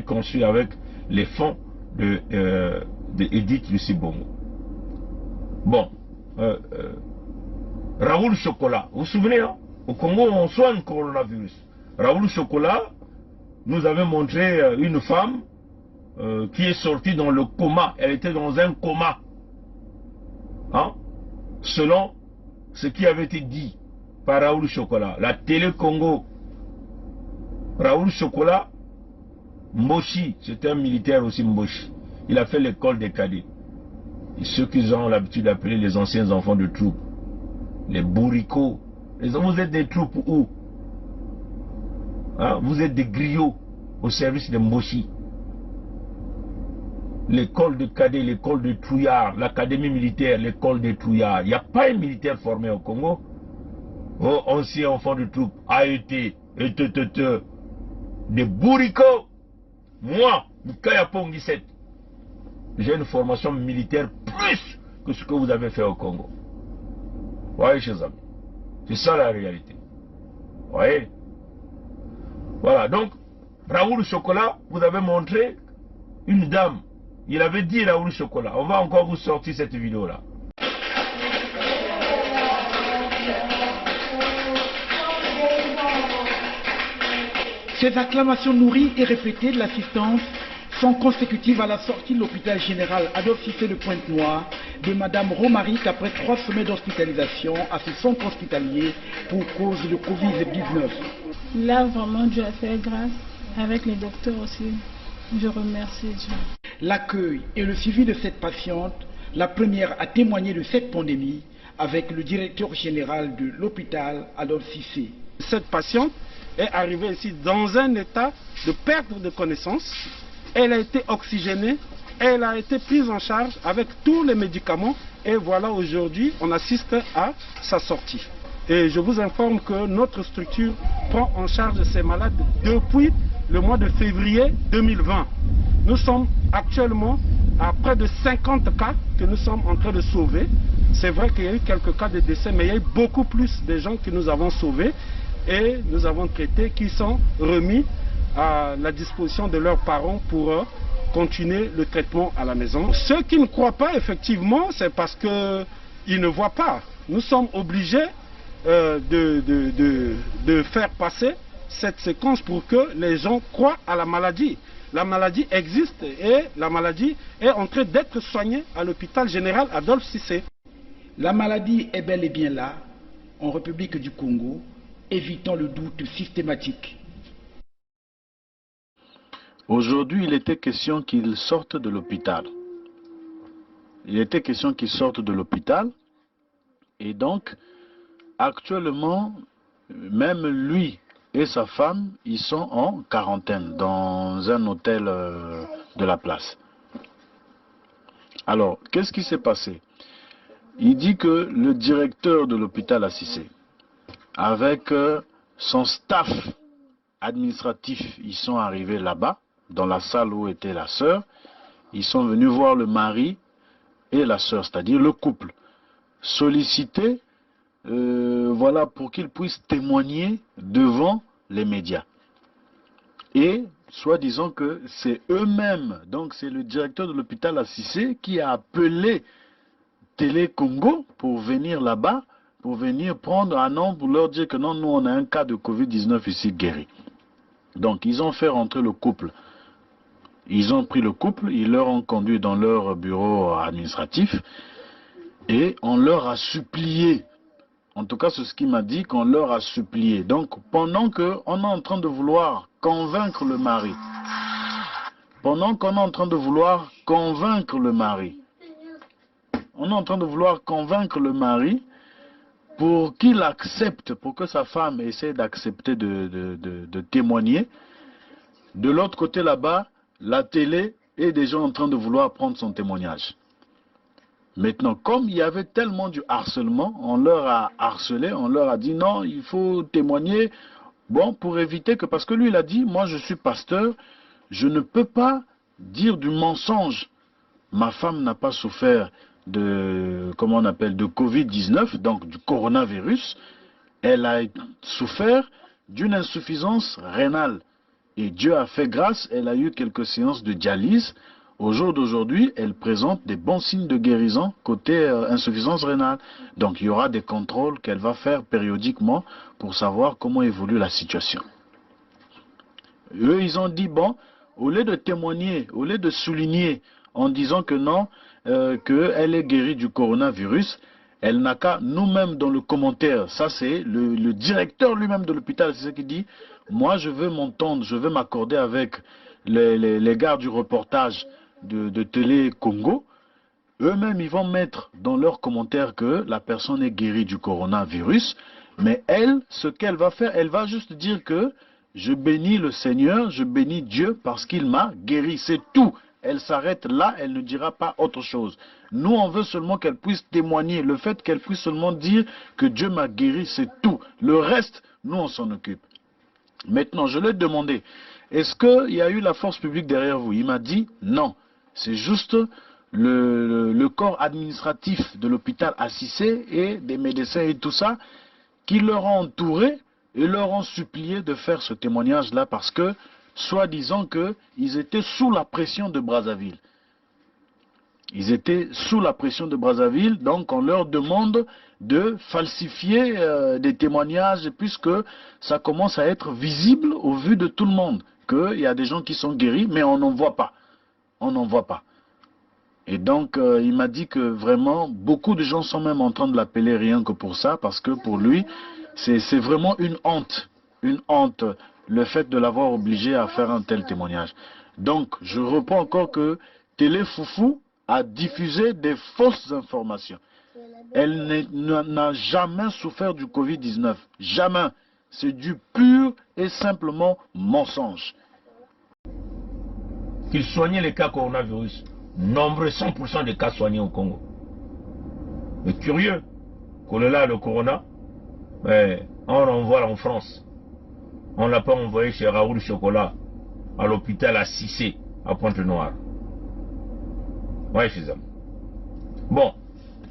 conçu avec les fonds de Edith Lucie Bongo. Bon. Raoul Chocolat. Vous vous souvenez, hein? Au Congo, on soigne le coronavirus. Raoul Chocolat nous avait montré une femme qui est sortie dans le coma. Elle était dans un coma. Hein? Selon ce qui avait été dit par Raoul Chocolat. La télé Congo. Raoul Chocolat, Mboshi, c'était un militaire aussi Mboshi. Il a fait l'école des cadets. Et ceux qu'ils ont l'habitude d'appeler les anciens enfants de troupes. Les bourricots. Vous êtes des troupes où? Hein? Vous êtes des griots au service de Mboshi. L'école de cadets, l'école de trouillards, l'académie militaire, l'école de trouillards. Il n'y a pas un militaire formé au Congo. Oh, ancien enfant de troupes, AET, des bourricots. Moi, Mikaya Pongi 7, j'ai une formation militaire plus que ce que vous avez fait au Congo. Vous voyez, chers amis. C'est ça la réalité. Vous voyez? Voilà, donc, Raoul Chocolat, vous avez montré une dame. Il avait dit Raoul Chocolat. On va encore vous sortir cette vidéo-là. Ces acclamations nourries et répétées de l'assistance sont consécutives à la sortie de l'hôpital général Adolphe Cissé de Pointe-Noire de Madame Romaric après 3 semaines d'hospitalisation à ce centre hospitalier pour cause de Covid-19. Là, vraiment, Dieu a fait grâce. Avec les docteurs aussi, je remercie Dieu. L'accueil et le suivi de cette patiente, la première à témoigner de cette pandémie, avec le directeur général de l'hôpital Adolphe Cissé. Cette patiente est arrivée ici dans un état de perte de connaissance. Elle a été oxygénée, elle a été prise en charge avec tous les médicaments et voilà aujourd'hui on assiste à sa sortie. Et je vous informe que notre structure prend en charge ces malades depuis le mois de février 2020. Nous sommes actuellement à près de 50 cas que nous sommes en train de sauver. C'est vrai qu'il y a eu quelques cas de décès, mais il y a eu beaucoup plus de gens que nous avons sauvés et nous avons traités qui sont remis à la disposition de leurs parents pour continuer le traitement à la maison. Ceux qui ne croient pas, effectivement, c'est parce qu'ils ne voient pas. Nous sommes obligés de faire passer cette séquence pour que les gens croient à la maladie. La maladie existe et la maladie est en train d'être soignée à l'hôpital général Adolphe Cissé. La maladie est bel et bien là, en République du Congo, évitant le doute systématique. Aujourd'hui, il était question qu'ils sortent de l'hôpital. Il était question qu'ils sortent de l'hôpital. Et donc, actuellement, même lui et sa femme, ils sont en quarantaine dans un hôtel de la place. Alors, qu'est-ce qui s'est passé? Il dit que le directeur de l'hôpital à Cissé, avec son staff administratif, ils sont arrivés là-bas, dans la salle où était la sœur. Ils sont venus voir le mari et la sœur, c'est-à-dire le couple, sollicité voilà, pour qu'ils puissent témoigner devant les médias. Et soi-disant que c'est eux-mêmes, donc c'est le directeur de l'hôpital à Cissé qui a appelé Télé Congo pour venir là-bas, pour venir prendre un nom pour leur dire que non, nous on a un cas de Covid-19 ici guéri. Donc ils ont fait rentrer le couple. Ils ont pris le couple, ils leur ont conduit dans leur bureau administratif et on leur a supplié. En tout cas, c'est ce qu'il m'a dit, qu'on leur a supplié. Donc, pendant qu'on est en train de vouloir convaincre le mari, on est en train de vouloir convaincre le mari pour qu'il accepte, pour que sa femme essaie d'accepter de témoigner. De l'autre côté là-bas, la télé est déjà en train de vouloir prendre son témoignage. Maintenant, comme il y avait tellement du harcèlement, on leur a harcelé, on leur a dit non, il faut témoigner, bon, pour éviter que, parce que lui il a dit, moi je suis pasteur, je ne peux pas dire du mensonge. Ma femme n'a pas souffert de, comment on appelle, de Covid-19, donc du coronavirus, elle a souffert d'une insuffisance rénale. Et Dieu a fait grâce, elle a eu quelques séances de dialyse. Au jour d'aujourd'hui, elle présente des bons signes de guérison côté insuffisance rénale. Donc il y aura des contrôles qu'elle va faire périodiquement pour savoir comment évolue la situation. Eux, ils ont dit, bon, au lieu de témoigner, au lieu de souligner en disant que non, qu'elle est guérie du coronavirus, elle n'a qu'à, nous-mêmes dans le commentaire, ça c'est le directeur lui-même de l'hôpital, c'est ce qu'il dit, moi je veux m'entendre, je veux m'accorder avec les gars du reportage de Télé Congo, eux-mêmes ils vont mettre dans leurs commentaires que la personne est guérie du coronavirus, mais elle, ce qu'elle va faire, elle va juste dire que je bénis le Seigneur, je bénis Dieu parce qu'il m'a guéri, c'est tout. Elle s'arrête là, elle ne dira pas autre chose. Nous, on veut seulement qu'elle puisse témoigner, le fait qu'elle puisse seulement dire que Dieu m'a guéri, c'est tout. Le reste, nous, on s'en occupe. Maintenant, je lui ai demandé, est-ce qu'il y a eu la force publique derrière vous? Il m'a dit non. C'est juste le corps administratif de l'hôpital à Cissé et des médecins et tout ça qui leur ont entouré et leur ont supplié de faire ce témoignage-là parce que, soi-disant qu'ils étaient sous la pression de Brazzaville. Ils étaient sous la pression de Brazzaville, donc on leur demande de falsifier des témoignages puisque ça commence à être visible au vu de tout le monde. Qu'il y a des gens qui sont guéris, mais on n'en voit pas. On n'en voit pas. Et donc, il m'a dit que vraiment, beaucoup de gens sont même en train de l'appeler rien que pour ça, parce que pour lui, c'est vraiment une honte. Une honte, le fait de l'avoir obligé à faire un tel témoignage. Donc, je reprends encore que Télé Foufou a diffusé des fausses informations. Elle n'a jamais souffert du Covid-19. Jamais. C'est du pur et simplement mensonge. Qu'il soignait les cas coronavirus. Nombreux 100% des cas soignés au Congo. Mais curieux, choléra, le corona, on l'envoie en France. On ne l'a pas envoyé chez Raoul Chocolat, à l'hôpital à Cissé, à Pointe-Noire. Ouais, chez eux. Bon,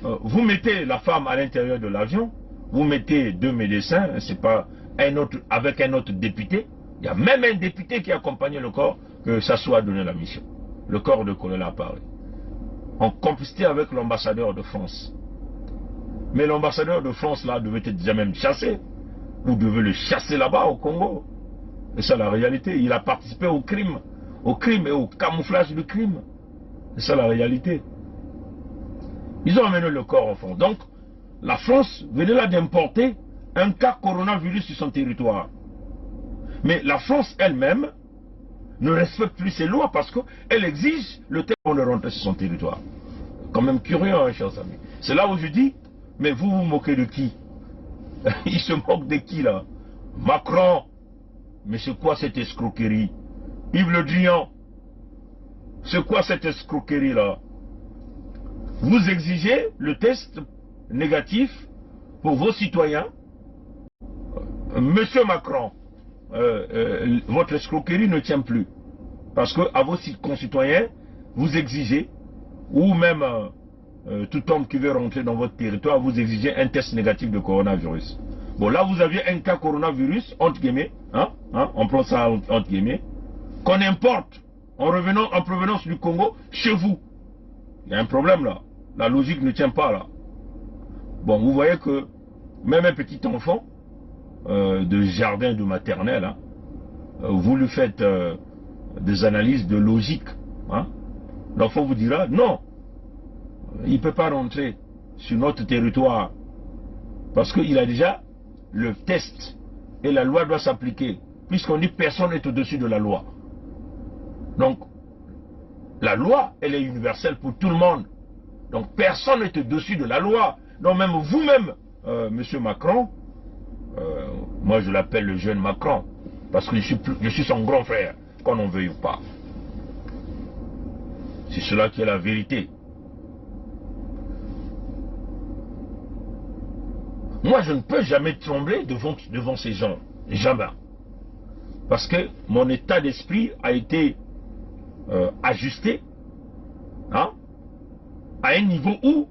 vous mettez la femme à l'intérieur de l'avion, vous mettez deux médecins, c'est pas un autre, avec un autre député. Il y a même un député qui accompagnait le corps, que ça soit donné la mission. Le corps de Kolela à Paris. En complicité avec l'ambassadeur de France. Mais l'ambassadeur de France là devait être déjà même chassé. Vous devez le chasser là-bas au Congo. Et ça la réalité. Il a participé au crime et au camouflage du crime. C'est ça la réalité. Ils ont amené le corps en France. Donc, la France venait là d'importer un cas coronavirus sur son territoire. Mais la France elle-même ne respecte plus ses lois parce qu'elle exige le terme de rentrer sur son territoire. Quand même curieux, hein, chers amis. C'est là où je dis, mais vous vous moquez de qui? Il se moque de qui là? Macron. Mais c'est quoi cette escroquerie? Yves Le Drian. C'est quoi cette escroquerie là? Vous exigez le test négatif pour vos citoyens. Monsieur Macron, votre escroquerie ne tient plus. Parce que à vos concitoyens, vous exigez, ou même tout homme qui veut rentrer dans votre territoire, vous exigez un test négatif de coronavirus. Bon, là, vous aviez un cas coronavirus, entre guillemets, on prend ça entre guillemets, qu'on importe en provenance du Congo chez vous. Il y a un problème là. La logique ne tient pas là. Bon, vous voyez que même un petit enfant de jardin, de maternelle, vous lui faites des analyses de logique. L'enfant vous dira, non, il ne peut pas rentrer sur notre territoire parce qu'il a déjà le test et la loi doit s'appliquer, puisqu'on dit personne n'est au-dessus de la loi. Donc, la loi, elle est universelle pour tout le monde. Donc, personne n'est au-dessus de la loi. Donc, même vous-même, Monsieur Macron, moi je l'appelle le jeune Macron, parce que je suis son grand frère, qu'on en veuille ou pas. C'est cela qui est la vérité. Moi, je ne peux jamais trembler devant ces gens. Jamais. Parce que mon état d'esprit a été ajusté à un niveau où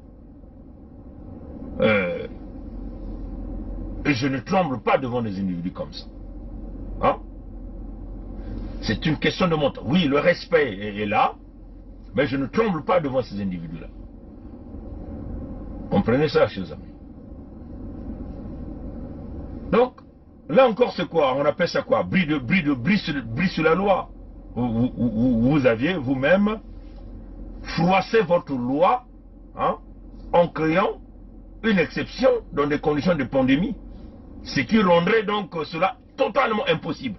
je ne tremble pas devant des individus comme ça. C'est une question de montant. Oui, le respect est là, mais je ne tremble pas devant ces individus-là. Comprenez ça, chers amis. Donc, là encore, c'est quoi? On appelle ça quoi? Bris sur la loi. Vous aviez vous-même froissé votre loi en créant une exception dans des conditions de pandémie. Ce qui rendrait donc cela totalement impossible.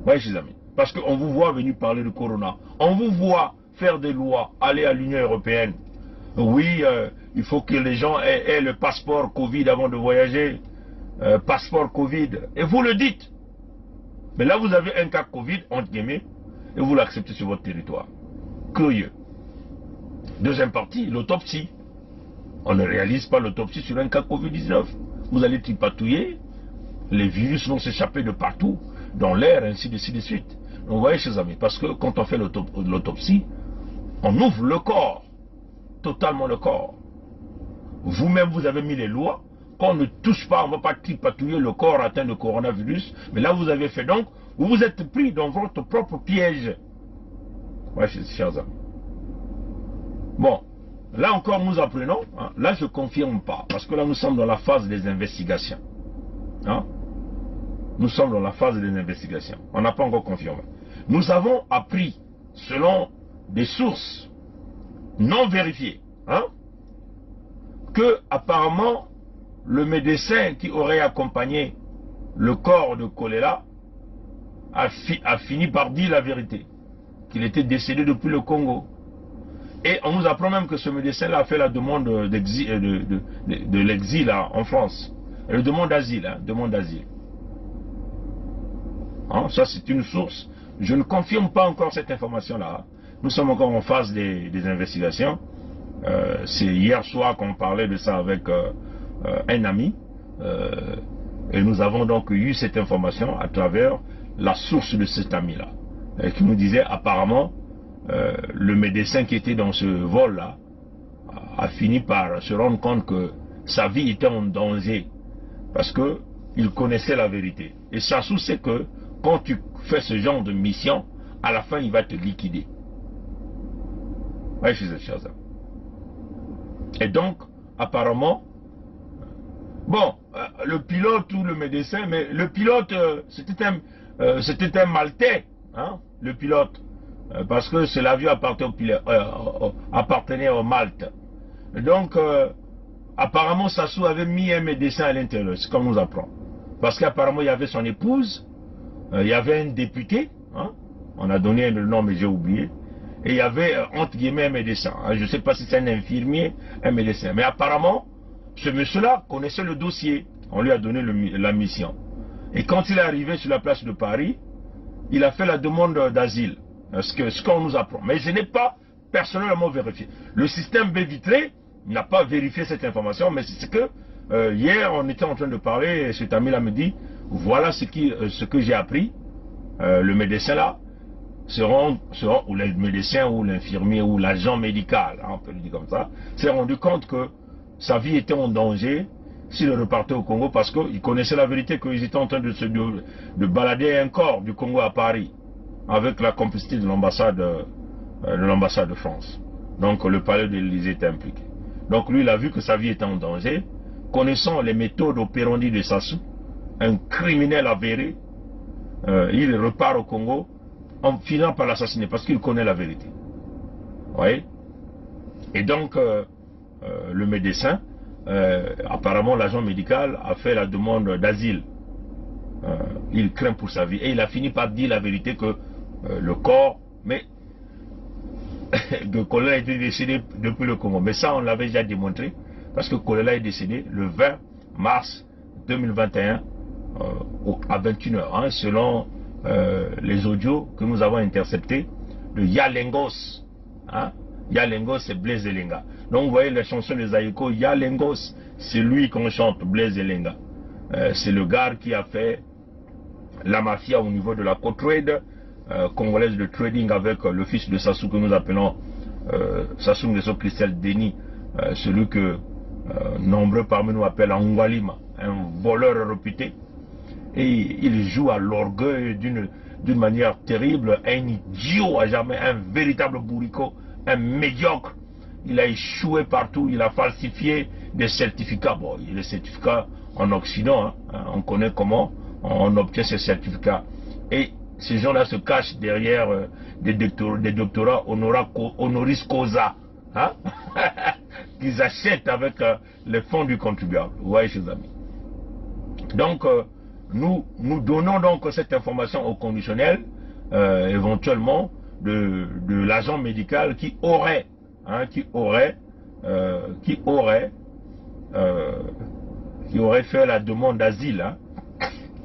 Oui, chers amis. Parce qu'on vous voit venir parler de Corona. On vous voit faire des lois, aller à l'Union européenne. Oui, il faut que les gens aient le passeport Covid avant de voyager. Passeport Covid. Et vous le dites. Mais là, vous avez un cas Covid, entre guillemets, et vous l'acceptez sur votre territoire. Curieux. Deuxième partie, l'autopsie. On ne réalise pas l'autopsie sur un cas Covid-19. Vous allez tripatouiller, les virus vont s'échapper de partout, dans l'air, ainsi de suite. Donc, vous voyez, chers amis, parce que quand on fait l'autopsie, on ouvre le corps, totalement le corps. Vous-même, vous avez mis les lois, qu'on ne touche pas, on ne va pas tripatouiller le corps atteint de coronavirus, mais là, vous avez fait donc, vous vous êtes pris dans votre propre piège. Ouais, chers amis. Bon, là encore, nous apprenons, là, je ne confirme pas, parce que là, nous sommes dans la phase des investigations. Nous sommes dans la phase des investigations. On n'a pas encore confirmé. Nous avons appris, selon des sources non vérifiées, que apparemment le médecin qui aurait accompagné le corps de Kolela a fini par dire la vérité, qu'il était décédé depuis le Congo. Et on nous apprend même que ce médecin-là a fait la demande de l'exil en France. Elle demande d'asile, ça c'est une source. Je ne confirme pas encore cette information-là. Nous sommes encore en phase des investigations. C'est hier soir qu'on parlait de ça avec un ami. Et nous avons donc eu cette information à travers la source de cet ami-là. Qui nous disait apparemment le médecin qui était dans ce vol-là a fini par se rendre compte que sa vie était en danger. Parce qu'il connaissait la vérité. Et Sassou sait que quand tu fais ce genre de mission, à la fin, il va te liquider. Ouais, chers amis. Et donc, apparemment, bon, le pilote ou le médecin, mais le pilote, c'était un Maltais, le pilote, parce que l'avion appartenait au Malte. Donc, apparemment, Sassou avait mis un médecin à l'intérieur, c'est comme on nous apprend. Parce qu'apparemment, il y avait son épouse, il y avait un député, on a donné le nom, mais j'ai oublié, et il y avait, entre guillemets, un médecin. Je ne sais pas si c'est un infirmier, un médecin. Mais apparemment, ce monsieur-là connaissait le dossier. On lui a donné la mission. Et quand il est arrivé sur la place de Paris, il a fait la demande d'asile. Ce qu'on nous apprend. Mais je n'ai pas personnellement vérifié. Le système B-Vitré n'a pas vérifié cette information, mais c'est que hier, on était en train de parler, et cet ami-là me dit, voilà ce que j'ai appris. Le médecin-là ou le médecin ou l'infirmier ou l'agent médical, hein, on peut le dire comme ça, s'est rendu compte que sa vie était en danger s'il repartait au Congo parce qu'il connaissait la vérité qu'ils étaient en train de balader un corps du Congo à Paris avec la complicité de l'ambassade de France. Donc le palais de l'Élysée était impliqué. Donc lui, il a vu que sa vie était en danger, connaissant les méthodes opérandi de Sassou, un criminel avéré, il repart au Congo en finant par l'assassiner parce qu'il connaît la vérité. Vous voyez? Et donc, le médecin, apparemment l'agent médical a fait la demande d'asile. Il craint pour sa vie. Et il a fini par dire la vérité que le corps de Kolela était décédé depuis le Congo. Mais ça, on l'avait déjà démontré parce que Kolela est décédé le 20 mars 2021 à 21h, hein, selon les audios que nous avons interceptés de Yalengos. Hein? Yalengos, c'est Blaise Elenga. Donc vous voyez les chansons des Aïko, Yalengos, c'est lui qu'on chante, Blaise Elenga. C'est le gars qui a fait la mafia au niveau de la Cotrade congolaise de trading avec le fils de Sassou que nous appelons Sassou Nguesso Christelle Denis, celui que nombreux parmi nous appellent Angwalima, un voleur réputé. Et il joue à l'orgueil d'une manière terrible, un idiot à jamais, un véritable bourricot, un médiocre. Il a échoué partout, il a falsifié des certificats. Bon, il y a des certificats en Occident, hein, on connaît comment on obtient ces certificats. Et ces gens-là se cachent derrière des doctorats honoris causa, hein, qu'ils achètent avec les fonds du contribuable. Vous voyez, chers amis. Donc, nous donnons donc cette information au conditionnel, éventuellement, de l'agent médical qui aurait fait la demande d'asile, hein,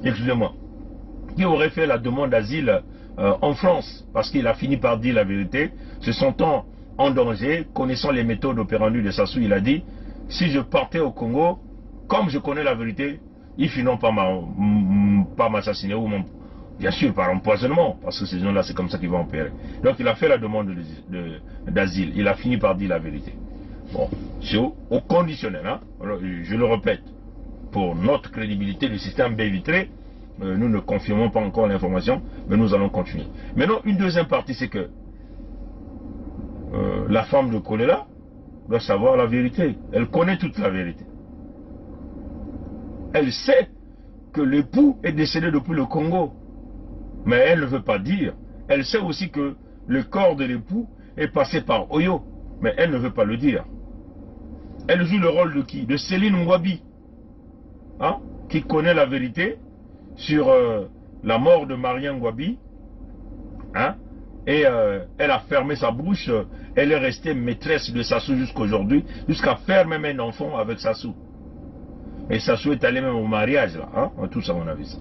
excusez-moi, qui aurait fait la demande d'asile en France, parce qu'il a fini par dire la vérité, se sentant en danger, connaissant les méthodes opérandies de Sassou, il a dit, si je partais au Congo, comme je connais la vérité, ils finiront par m'assassiner, ou bien sûr par empoisonnement, parce que ces gens-là, c'est comme ça qu'ils vont opérer. Donc il a fait la demande d'asile, il a fini par dire la vérité. Bon, c'est au conditionnel, hein. Alors, je le répète, pour notre crédibilité, le système B vitré, nous ne confirmons pas encore l'information, mais nous allons continuer. Maintenant, une deuxième partie, c'est que la femme de Kolela doit savoir la vérité. Elle connaît toute la vérité. Elle sait que l'époux est décédé depuis le Congo, mais elle ne veut pas dire. Elle sait aussi que le corps de l'époux est passé par Oyo, mais elle ne veut pas le dire. Elle joue le rôle de qui? De Céline Ngwabi, hein, qui connaît la vérité sur la mort de Marien Ngwabi, hein, et elle a fermé sa bouche. Elle est restée maîtresse de Sassou jusqu'à aujourd'hui, jusqu'à faire même un enfant avec Sassou. Et Sassou est allé même au mariage, là, hein, tout ça on a vu ça.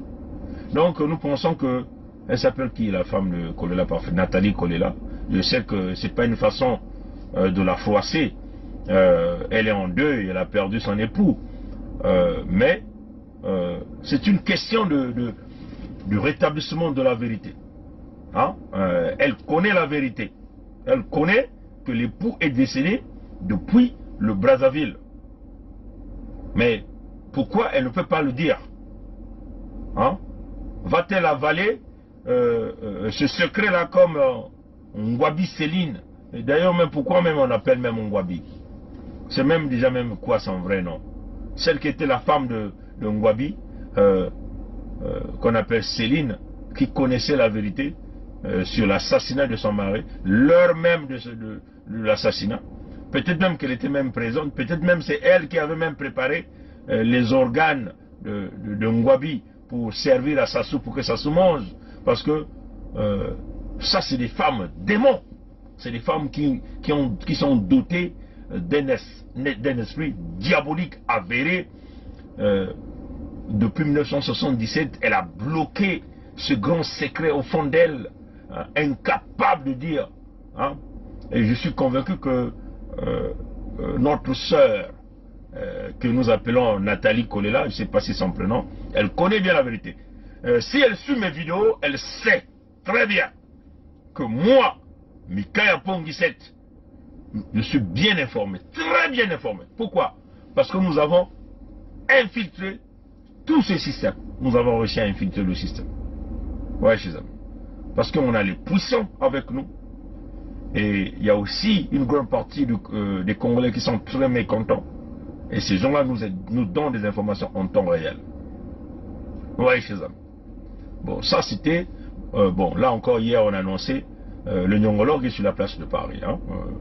Donc nous pensons que, elle s'appelle qui la femme de Kolela, parfait, Nathalie Kolela. Je sais que c'est pas une façon de la froisser. Elle est en deuil, elle a perdu son époux. Mais c'est une question de rétablissement de la vérité. Hein? Elle connaît la vérité. Elle connaît que l'époux est décédé depuis le Brazzaville. Mais pourquoi elle ne peut pas le dire? Hein? Va-t-elle avaler ce secret-là comme Ngwabi Céline? D'ailleurs, même pourquoi même on appelle même Ngwabi? C'est même déjà même quoi son vrai nom? Celle qui était la femme de Ngwabi, qu'on appelle Céline, qui connaissait la vérité sur l'assassinat de son mari, l'heure même de l'assassinat. Peut-être même qu'elle était même présente, peut-être même c'est elle qui avait même préparé les organes de Ngwabi pour servir à Sassou, pour que Sassou mange. Parce que ça, c'est des femmes démons. C'est des femmes qui sont dotées d'un esprit diabolique avéré. Depuis 1977, elle a bloqué ce grand secret au fond d'elle, incapable de dire. Hein? Et je suis convaincu que notre sœur, que nous appelons Nathalie Kolela, je ne sais pas si c'est son prénom, elle connaît bien la vérité. Si elle suit mes vidéos, elle sait très bien que moi, Mikaya Pongiset, je suis bien informé, très bien informé. Pourquoi? Parce que nous avons infiltré tout ce système. Nous avons réussi à infiltrer le système. Ouais, chers amis. Parce qu'on a les puissants avec nous. Et il y a aussi une grande partie des Congolais qui sont très mécontents. Et ces gens-là nous donnent des informations en temps réel. Ouais, chers amis. Bon, ça c'était... bon, là encore, hier, on a annoncé le Nyongolo qui est sur la place de Paris. Hein.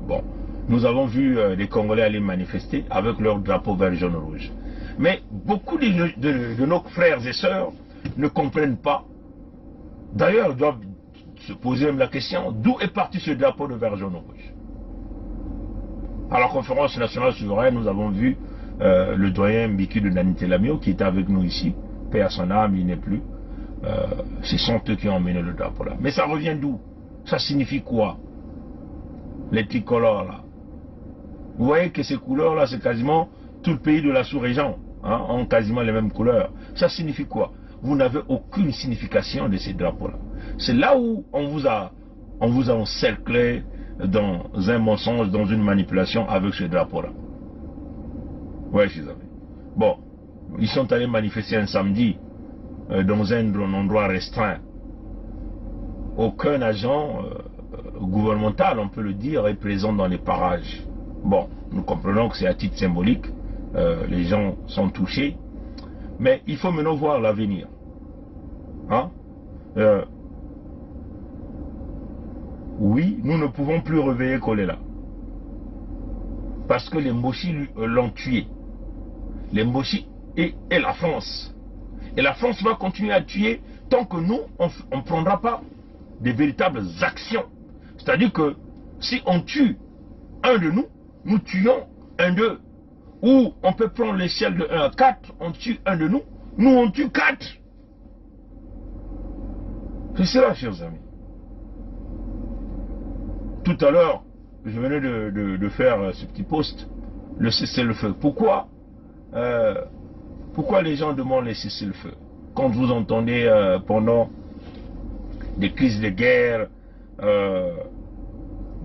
Bon, nous avons vu des Congolais aller manifester avec leur drapeau vert, jaune, rouge. Mais beaucoup de nos frères et sœurs ne comprennent pas. D'ailleurs, ils doivent se poser même la question, d'où est parti ce drapeau de vert, jaune, rouge? À la conférence nationale souveraine, nous avons vu le doyen Mbiki de Nanité Lamio qui était avec nous ici. Paix à son âme, il n'est plus. Ce sont eux qui ont emmené le drapeau là. Mais ça revient d'où? Ça signifie quoi? Les tricolores là. Vous voyez que ces couleurs là, c'est quasiment tout le pays de la sous-région, hein, ont quasiment les mêmes couleurs. Ça signifie quoi? Vous n'avez aucune signification de ces drapeaux là. C'est là où on vous a encerclé dans un mensonge, dans une manipulation avec ce drapeau là. Ouais, chers amis. Bon, ils sont allés manifester un samedi dans un endroit restreint. Aucun agent gouvernemental, on peut le dire, est présent dans les parages. Bon, nous comprenons que c'est à titre symbolique, les gens sont touchés, mais il faut maintenant voir l'avenir. Hein? Oui, nous ne pouvons plus réveiller Kolela. Parce que les Mboshi l'ont tué. Les Mboshi et la France. Et la France va continuer à tuer tant que nous, on ne prendra pas des véritables actions. C'est-à-dire que si on tue un de nous, nous tuons un d'eux. Ou on peut prendre l'échelle de 1 à 4, on tue un de nous, nous on tue 4. C'est cela, chers amis. Tout à l'heure, je venais de faire ce petit post, le cessez-le-feu. Pourquoi les gens demandent le cessez-le-feu? Quand vous entendez pendant des crises de guerre,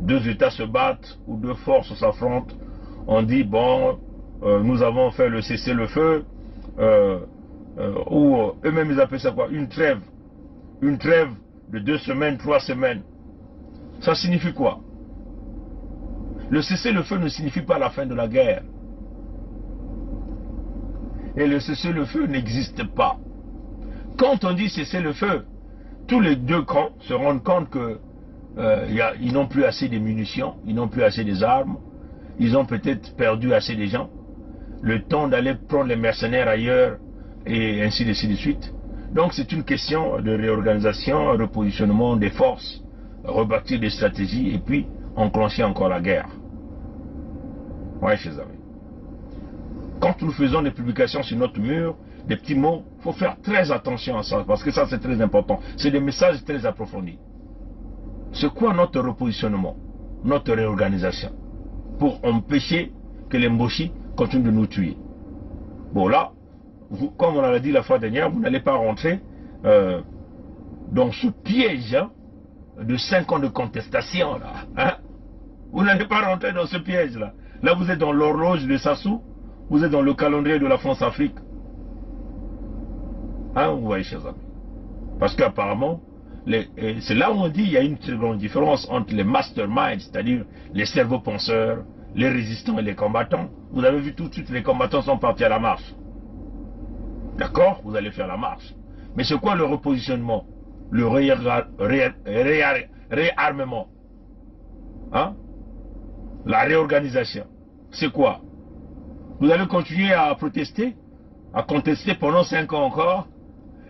deux États se battent ou deux forces s'affrontent, on dit bon, nous avons fait le cessez-le-feu, ou eux-mêmes ils appellent ça quoi? Une trêve de 2 semaines, 3 semaines. Ça signifie quoi? Le cessez-le-feu ne signifie pas la fin de la guerre. Et le cessez-le-feu n'existe pas. Quand on dit cessez-le-feu, tous les deux camps se rendent compte que ils n'ont plus assez de munitions, ils n'ont plus assez des armes, ils ont peut-être perdu assez de gens, le temps d'aller prendre les mercenaires ailleurs, et ainsi de suite. Donc c'est une question de réorganisation, repositionnement des forces, rebâtir des stratégies, et puis enclencher encore la guerre. Ouais, chers amis. Quand nous faisons des publications sur notre mur, des petits mots, il faut faire très attention à ça, parce que ça c'est très important. C'est des messages très approfondis. C'est quoi notre repositionnement, notre réorganisation, pour empêcher que les Mboshi continuent de nous tuer? Bon là, vous, comme on l'a dit la fois dernière, vous n'allez pas rentrer dans ce piège hein, de 5 ans de contestation là. Hein? Vous n'allez pas rentrer dans ce piège là. Là vous êtes dans l'horloge de Sassou, vous êtes dans le calendrier de la France-Afrique. Hein, vous voyez, chers amis. Parce qu'apparemment, c'est là où on dit qu'il y a une très grande différence entre les masterminds, c'est-à-dire les cerveaux penseurs, les résistants et les combattants. Vous avez vu tout de suite, les combattants sont partis à la marche. D'accord? Vous allez faire la marche. Mais c'est quoi le repositionnement? Le réarmement? Hein? La réorganisation. C'est quoi? Vous allez continuer à protester, à contester pendant 5 ans encore,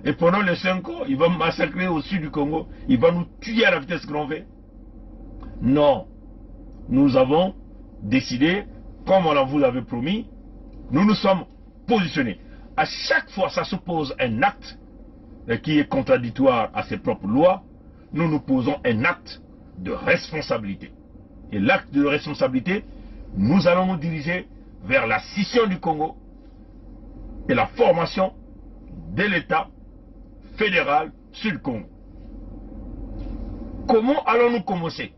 et pendant les 5 ans, il va massacrer au sud du Congo, il va nous tuer à la vitesse grand V. Non. Nous avons décidé, comme on vous l'avait promis, nous nous sommes positionnés. À chaque fois ça se pose un acte qui est contradictoire à ses propres lois, nous nous posons un acte de responsabilité. Et l'acte de responsabilité, nous allons nous diriger vers la scission du Congo et la formation de l'État fédéral sur le Congo. Comment allons-nous commencer?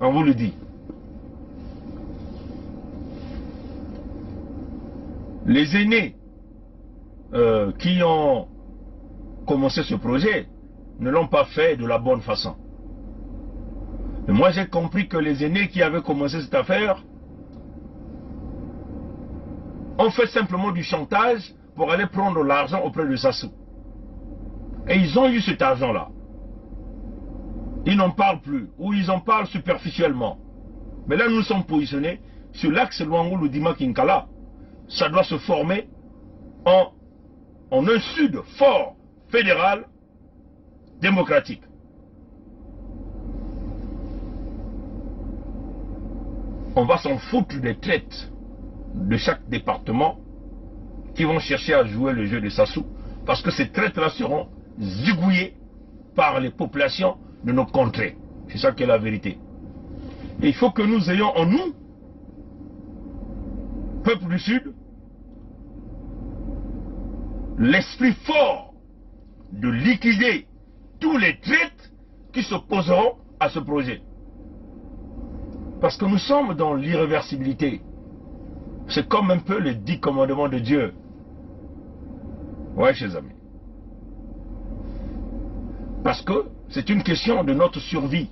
On vous le dit. Les aînés qui ont commencé ce projet ne l'ont pas fait de la bonne façon. Et moi j'ai compris que les aînés qui avaient commencé cette affaire ont fait simplement du chantage pour aller prendre l'argent auprès de Sassou. Et ils ont eu cet argent-là. Ils n'en parlent plus, ou ils en parlent superficiellement. Mais là, nous sommes positionnés sur l'axe Luango-Loudima-Kinkala. Ça doit se former en un sud fort, fédéral, démocratique. On va s'en foutre des traites de chaque département qui vont chercher à jouer le jeu de Sassou, parce que ces traites-là seront zigouillées par les populations de nos contrées. C'est ça qui est la vérité. Et il faut que nous ayons en nous, peuple du Sud, l'esprit fort de liquider tous les traites qui s'opposeront à ce projet. Parce que nous sommes dans l'irréversibilité. C'est comme un peu les 10 commandements de Dieu. Ouais, chers amis. Parce que c'est une question de notre survie.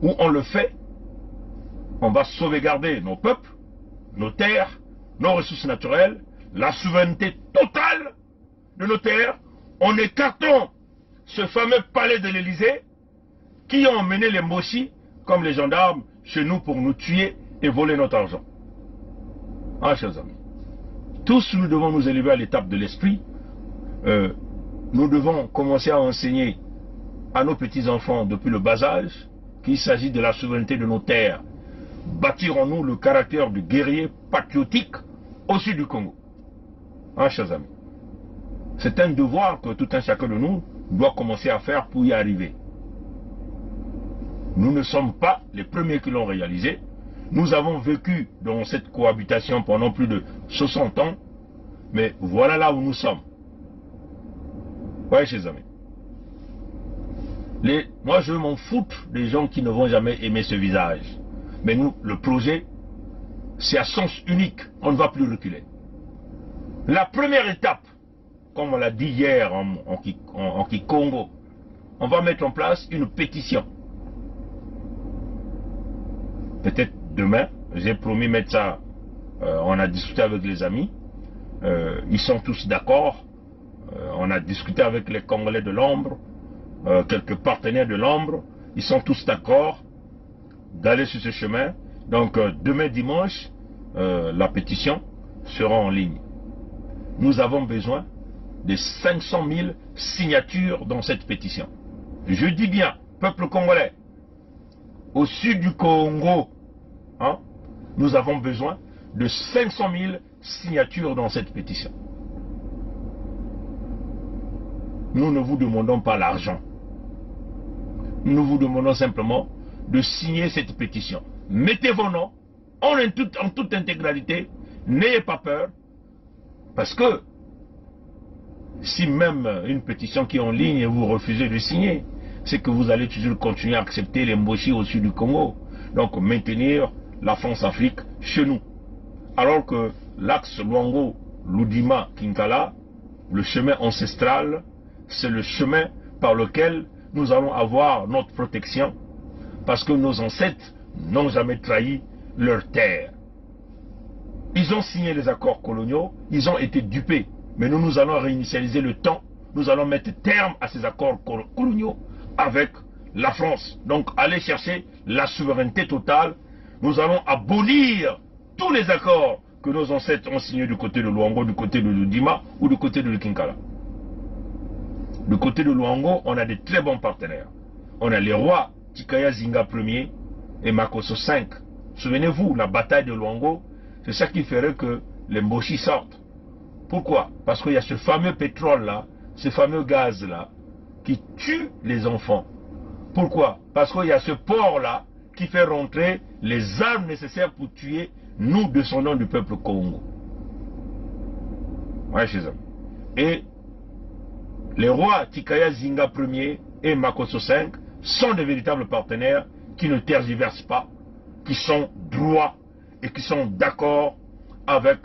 Où on le fait, on va sauvegarder nos peuples, nos terres, nos ressources naturelles, la souveraineté totale de nos terres, en écartant ce fameux palais de l'Élysée qui ont emmené les Moshi comme les gendarmes chez nous pour nous tuer et voler notre argent. Ah, chers amis, tous nous devons nous élever à l'étape de l'esprit. Nous devons commencer à enseigner à nos petits-enfants depuis le bas âge qu'il s'agit de la souveraineté de nos terres. Bâtir en nous le caractère de guerrier patriotique au sud du Congo. Ah, chers amis, c'est un devoir que tout un chacun de nous doit commencer à faire pour y arriver. Nous ne sommes pas les premiers qui l'ont réalisé. Nous avons vécu dans cette cohabitation pendant plus de 60 ans, mais voilà là où nous sommes. Ouais, chers amis. Moi, je m'en foutre des gens qui ne vont jamais aimer ce visage. Mais nous, le projet, c'est à sens unique. On ne va plus reculer. La première étape, comme on l'a dit hier en Kikongo, on va mettre en place une pétition. Peut-être demain, j'ai promis mettre ça, on a discuté avec les amis, ils sont tous d'accord, on a discuté avec les Congolais de l'ombre, quelques partenaires de l'ombre, ils sont tous d'accord d'aller sur ce chemin. Donc demain dimanche, la pétition sera en ligne. Nous avons besoin de 500 000 signatures dans cette pétition. Je dis bien, peuple congolais, au sud du Congo, hein, nous avons besoin de 500 000 signatures dans cette pétition. Nous ne vous demandons pas l'argent. Nous vous demandons simplement de signer cette pétition. Mettez vos noms en toute intégralité. N'ayez pas peur. Parce que si même une pétition qui est en ligne et vous refusez de signer, c'est que vous allez toujours continuer à accepter les Mboshi au sud du Congo. Donc maintenir la France-Afrique chez nous. Alors que l'axe Luango, Loudima, Kinkala, le chemin ancestral, c'est le chemin par lequel nous allons avoir notre protection. Parce que nos ancêtres n'ont jamais trahi leur terre. Ils ont signé les accords coloniaux, ils ont été dupés. Mais nous allons réinitialiser le temps. Nous allons mettre terme à ces accords coloniaux avec la France. Donc, allez chercher la souveraineté totale. Nous allons abolir tous les accords que nos ancêtres ont signés du côté de Luango, du côté de Loudima ou du côté de Kinkala. Du côté de Luango, on a de très bons partenaires. On a les rois Tikaya Zinga Ier et Makosso V. Souvenez-vous, la bataille de Luango, c'est ça qui ferait que les Mboshi sortent. Pourquoi? Parce qu'il y a ce fameux pétrole-là, ce fameux gaz-là, qui tue les enfants. Pourquoi? Parce qu'il y a ce port-là qui fait rentrer les armes nécessaires pour tuer nous, descendants du peuple Congo. Ouais, chez eux. Et les rois Tikaya Zinga Ier et Makosso V sont des véritables partenaires qui ne tergiversent pas, qui sont droits et qui sont d'accord avec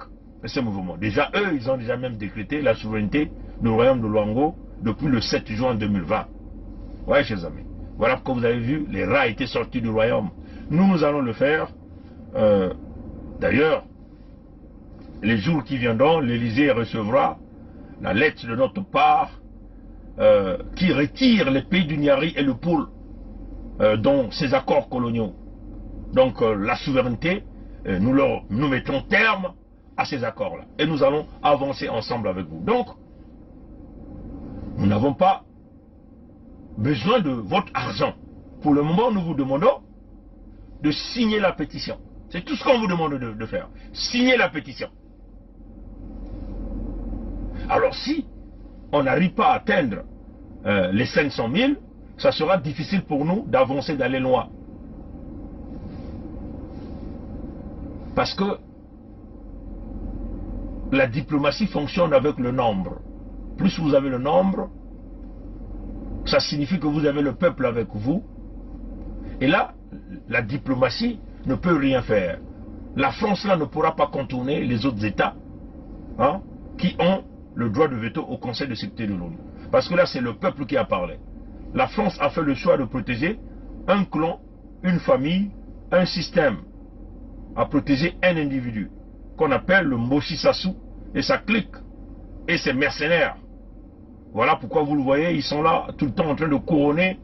ces mouvements. Déjà, eux, ils ont déjà même décrété la souveraineté du royaume de Luango depuis le 7 juin 2020. Ouais, chers amis. Voilà pourquoi vous avez vu, les rats étaient sortis du royaume. Nous allons le faire. D'ailleurs, les jours qui viendront, l'Élysée recevra la lettre de notre part qui retire les pays du Niari et le Poul dans ces accords coloniaux. Donc la souveraineté, nous mettons terme à ces accords-là. Et nous allons avancer ensemble avec vous. Donc, nous n'avons pas besoin de votre argent. Pour le moment, nous vous demandons de signer la pétition. C'est tout ce qu'on vous demande de faire. Signer la pétition. Alors si on n'arrive pas à atteindre les 500 000, ça sera difficile pour nous d'avancer, d'aller loin. Parce que la diplomatie fonctionne avec le nombre. Plus vous avez le nombre, ça signifie que vous avez le peuple avec vous. Et là, la diplomatie ne peut rien faire. La France là ne pourra pas contourner les autres États qui ont le droit de veto au Conseil de sécurité de l'ONU. Parce que là, c'est le peuple qui a parlé. La France a fait le choix de protéger un clan, une famille, un système, à protéger un individu, qu'on appelle le Moshi Sassou et sa clique, et ses mercenaires. Voilà pourquoi vous le voyez, ils sont là tout le temps en train de couronner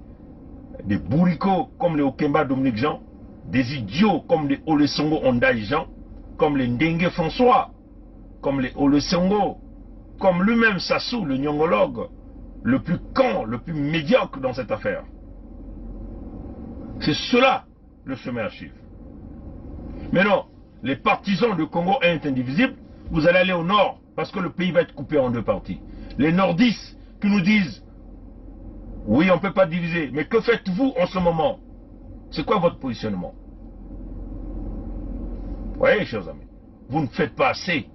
des bourricots comme les Okemba Dominique Jean, des idiots comme les Olesongo Ondaï Jean, comme les Ndengue François, comme les Olesongo, comme lui-même Sassou, le nyongologue, le plus con, le plus médiocre dans cette affaire. C'est cela le chemin à suivre. Mais non, les partisans du Congo est indivisible, vous allez aller au nord, parce que le pays va être coupé en deux parties. Les nordistes qui nous disent, oui, on ne peut pas diviser, mais que faites-vous en ce moment? C'est quoi votre positionnement? Vous voyez, chers amis, vous ne faites pas assez.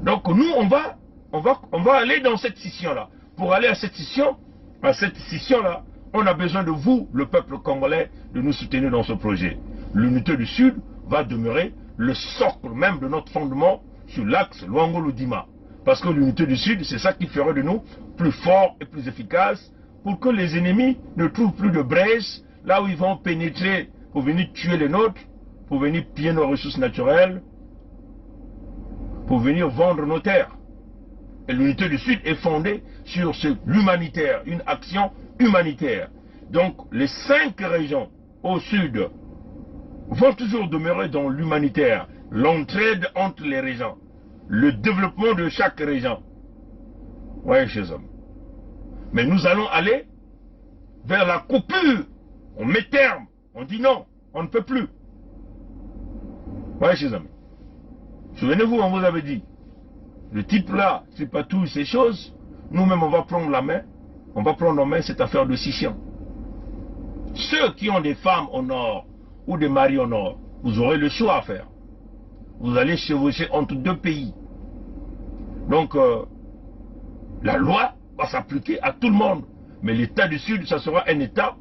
Donc nous, on va aller dans cette scission-là. Pour aller à cette scission-là, on a besoin de vous, le peuple congolais, de nous soutenir dans ce projet. L'unité du Sud va demeurer le socle même de notre fondement sur l'axe Luango-Ludima. Parce que l'unité du Sud, c'est ça qui ferait de nous plus forts et plus efficaces pour que les ennemis ne trouvent plus de brèches là où ils vont pénétrer pour venir tuer les nôtres, pour venir piller nos ressources naturelles, pour venir vendre nos terres. Et l'unité du Sud est fondée sur l'humanitaire, une action humanitaire. Donc les 5 régions au Sud vont toujours demeurer dans l'humanitaire, l'entraide entre les régions, le développement de chaque région. Oui, chers hommes. Mais nous allons aller vers la coupure. On met terme. On dit non, on ne peut plus. Oui, chers amis. Souvenez-vous, on vous avait dit, le type là, c'est pas tout ces choses. Nous-mêmes, on va prendre la main. On va prendre en main cette affaire de scission. Ceux qui ont des femmes au nord ou des maris au nord, vous aurez le choix à faire. Vous allez chevaucher entre deux pays. Donc, la loi va s'appliquer à tout le monde. Mais l'État du Sud, ça sera un État.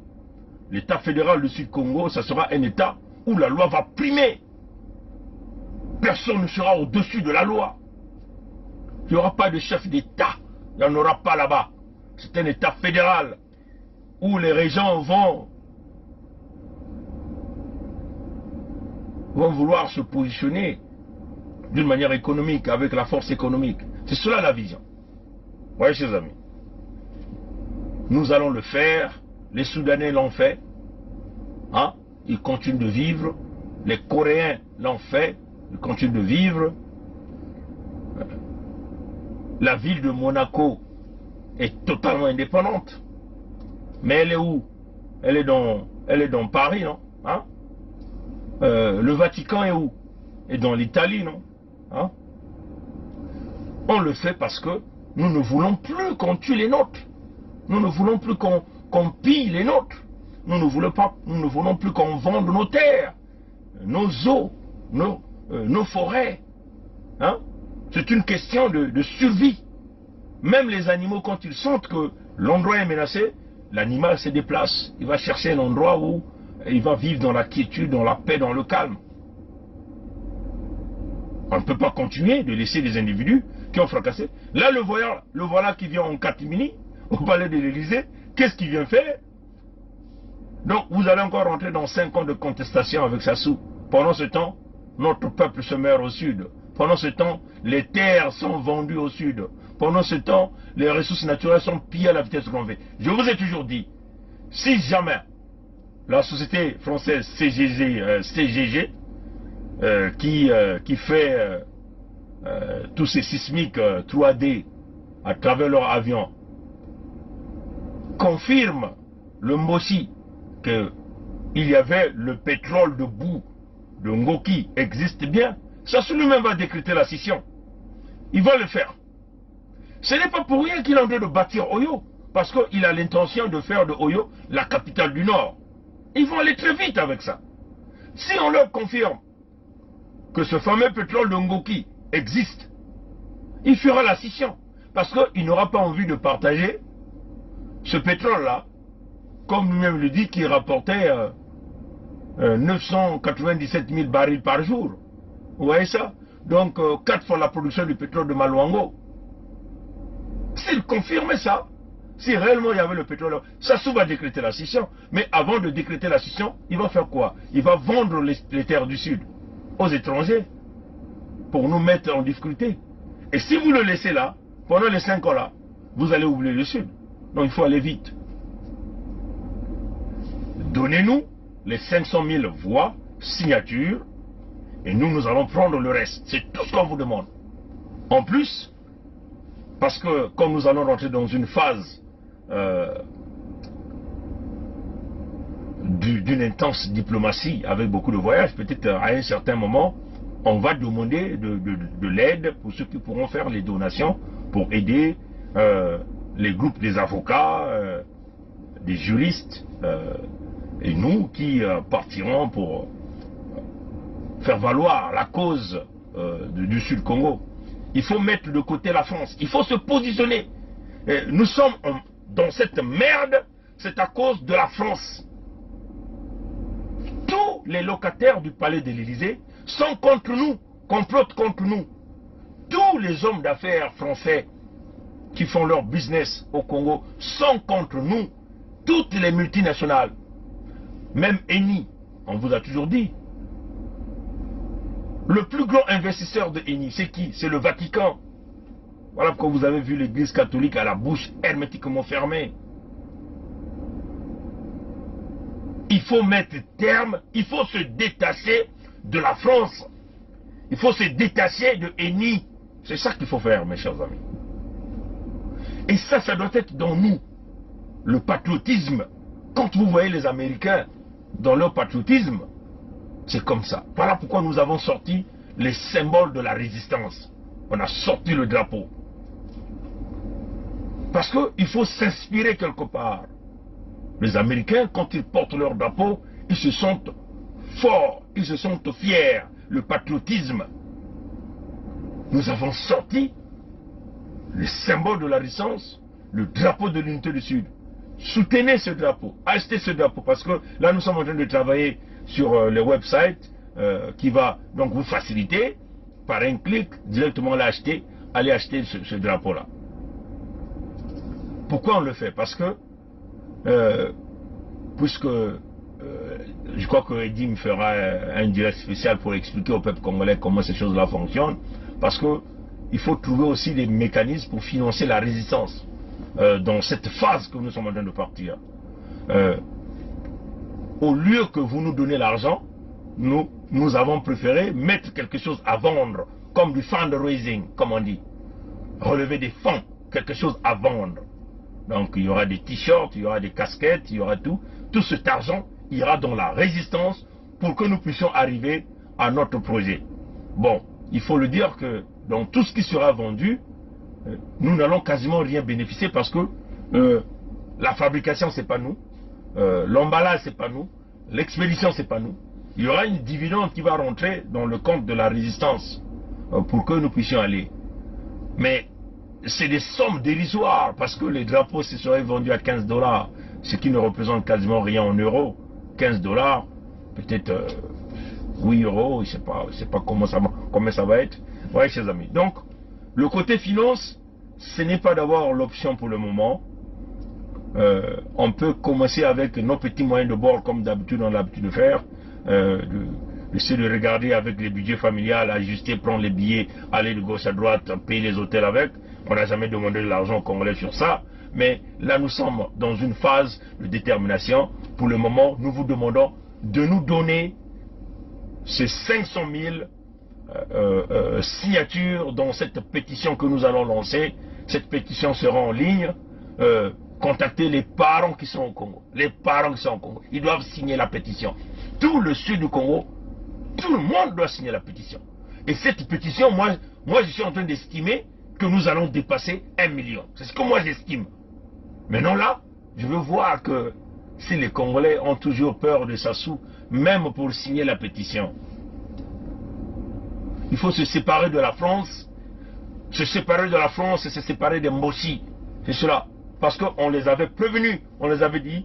L'État fédéral du Sud-Congo, ça sera un État où la loi va primer. Personne ne sera au-dessus de la loi. Il n'y aura pas de chef d'État. Il n'y en aura pas là-bas. C'est un État fédéral où les régions vont vouloir se positionner d'une manière économique, avec la force économique. C'est cela la vision. Vous voyez, chers amis. Nous allons le faire. Les Soudanais l'ont fait. Hein? Ils continuent de vivre. Les Coréens l'ont fait. Ils continuent de vivre. La ville de Monaco est totalement indépendante. Mais elle est où? Elle est dans Paris, non? Hein? Le Vatican est où? Est dans l'Italie, non? Hein? On le fait parce que nous ne voulons plus qu'on tue les nôtres. Nous ne voulons plus qu'on pille les nôtres. Nous ne voulons plus qu'on vende nos terres, nos eaux, nos forêts. Hein? C'est une question de survie. Même les animaux, quand ils sentent que l'endroit est menacé, l'animal se déplace. Il va chercher un endroit où il va vivre dans la quiétude, dans la paix, dans le calme. On ne peut pas continuer de laisser des individus qui ont fracassé. Là, le voilà qui vient en catimini au palais de l'Élysée. Qu'est-ce qu'il vient faire? Donc, vous allez encore rentrer dans 5 ans de contestation avec Sassou. Pendant ce temps, notre peuple se meurt au sud. Pendant ce temps, les terres sont vendues au sud. Pendant ce temps, les ressources naturelles sont pillées à la vitesse grand V. Je vous ai toujours dit, si jamais la société française CGG qui fait tous ces sismiques 3D à travers leur avion confirme le Moshi qu'il y avait le pétrole de boue de Ngoki existe bien, Sassou lui-même va décréter la scission. Il va le faire. Ce n'est pas pour rien qu'il est en train de bâtir Oyo, parce qu'il a l'intention de faire de Oyo la capitale du Nord. Ils vont aller très vite avec ça. Si on leur confirme que ce fameux pétrole de Ngoki existe, il fera la scission, parce qu'il n'aura pas envie de partager ce pétrole-là, comme lui-même le dit, qui rapportait 997 000 barils par jour. Vous voyez ça? Donc 4 fois la production du pétrole de Maluango. S'il confirmait ça, si réellement il y avait le pétrole, Sassou va décréter la scission. Mais avant de décréter la scission, il va faire quoi? Il va vendre les terres du Sud aux étrangers pour nous mettre en difficulté. Et si vous le laissez là, pendant les 5 ans là, vous allez oublier le Sud. Donc il faut aller vite. Donnez-nous les 500 000 voix, signatures, et nous allons prendre le reste. C'est tout ce qu'on vous demande. En plus, parce que comme nous allons rentrer dans une phase d'une intense diplomatie avec beaucoup de voyages, peut-être à un certain moment, on va demander de l'aide pour ceux qui pourront faire les donations pour aider les groupes des avocats, des juristes, et nous qui partirons pour faire valoir la cause du Sud Congo. Il faut mettre de côté la France. Il faut se positionner. Et nous sommes dans cette merde, c'est à cause de la France. Tous les locataires du palais de l'Élysée sont contre nous, complotent contre nous. Tous les hommes d'affaires français qui font leur business au Congo sont contre nous. Toutes les multinationales. Même Eni, on vous a toujours dit. Le plus grand investisseur de Eni, c'est qui? C'est le Vatican. Voilà pourquoi vous avez vu l'église catholique à la bouche hermétiquement fermée. Il faut mettre terme, il faut se détacher de la France. Il faut se détacher de Eni. C'est ça qu'il faut faire, mes chers amis. Et ça doit être dans nous. Le patriotisme. Quand vous voyez les Américains dans leur patriotisme, c'est comme ça. Voilà pourquoi nous avons sorti les symboles de la résistance. On a sorti le drapeau. Parce qu'il faut s'inspirer quelque part. Les Américains, quand ils portent leur drapeau, ils se sentent forts, ils se sentent fiers. Le patriotisme. Nous avons sorti les symboles de la résistance, le drapeau de l'unité du Sud. Soutenez ce drapeau, achetez ce drapeau, parce que là nous sommes en train de travailler sur le website qui va donc vous faciliter, par un clic, directement l'acheter, allez acheter ce drapeau-là. Pourquoi on le fait? Parce que, puisque je crois que Eddy me fera un direct spécial pour expliquer au peuple congolais comment ces choses-là fonctionnent, parce que il faut trouver aussi des mécanismes pour financer la résistance dans cette phase que nous sommes en train de partir. Au lieu que vous nous donnez l'argent, nous avons préféré mettre quelque chose à vendre, comme du fundraising, comme on dit. Relever des fonds, quelque chose à vendre. Donc il y aura des t-shirts, il y aura des casquettes, il y aura tout. Tout cet argent ira dans la résistance pour que nous puissions arriver à notre projet. Bon, il faut le dire que dans tout ce qui sera vendu, nous n'allons quasiment rien bénéficier parce que la fabrication c'est pas nous, l'emballage c'est pas nous, l'expédition c'est pas nous. Il y aura une dividende qui va rentrer dans le compte de la résistance pour que nous puissions aller. Mais c'est des sommes dérisoires parce que les drapeaux se seraient vendus à 15 $, ce qui ne représente quasiment rien en euros, 15 $, peut-être 8 €, je sais pas comment ça va être. Ouais, chers amis. Donc, le côté finance, ce n'est pas d'avoir l'option pour le moment. On peut commencer avec nos petits moyens de bord, comme d'habitude on a l'habitude de faire, d'essayer de regarder avec les budgets familiales, ajuster, prendre les billets, aller de gauche à droite, payer les hôtels avec. On n'a jamais demandé de l'argent congolais sur ça. Mais là, nous sommes dans une phase de détermination. Pour le moment, nous vous demandons de nous donner ces 500 000 signatures dans cette pétition que nous allons lancer. Cette pétition sera en ligne. Contactez les parents qui sont au Congo. Les parents qui sont au Congo. Ils doivent signer la pétition. Tout le sud du Congo, tout le monde doit signer la pétition. Et cette pétition, moi je suis en train d'estimer que nous allons dépasser 1 million. C'est ce que moi j'estime. Maintenant là, je veux voir que si les Congolais ont toujours peur de Sassou, même pour signer la pétition, il faut se séparer de la France. Se séparer de la France et se séparer des Mboshi. C'est cela. Parce qu'on les avait prévenus. On les avait dit,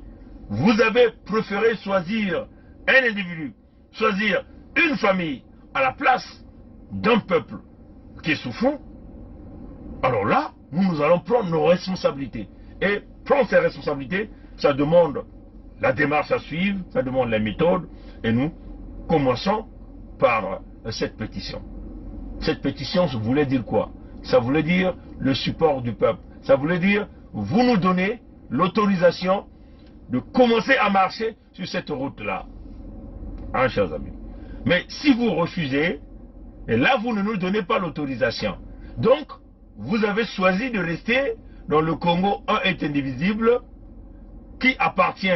vous avez préféré choisir un individu, choisir une famille à la place d'un peuple qui est souffrant. Alors là, nous allons prendre nos responsabilités. Et prendre ces responsabilités, ça demande la démarche à suivre, ça demande les méthodes. Et nous commençons par cette pétition. Cette pétition, ça voulait dire quoi? Ça voulait dire le support du peuple. Ça voulait dire, vous nous donnez l'autorisation de commencer à marcher sur cette route-là. Hein, chers amis. Mais si vous refusez, et là, vous ne nous donnez pas l'autorisation. Donc, vous avez choisi de rester dans le Congo, un est indivisible, qui appartient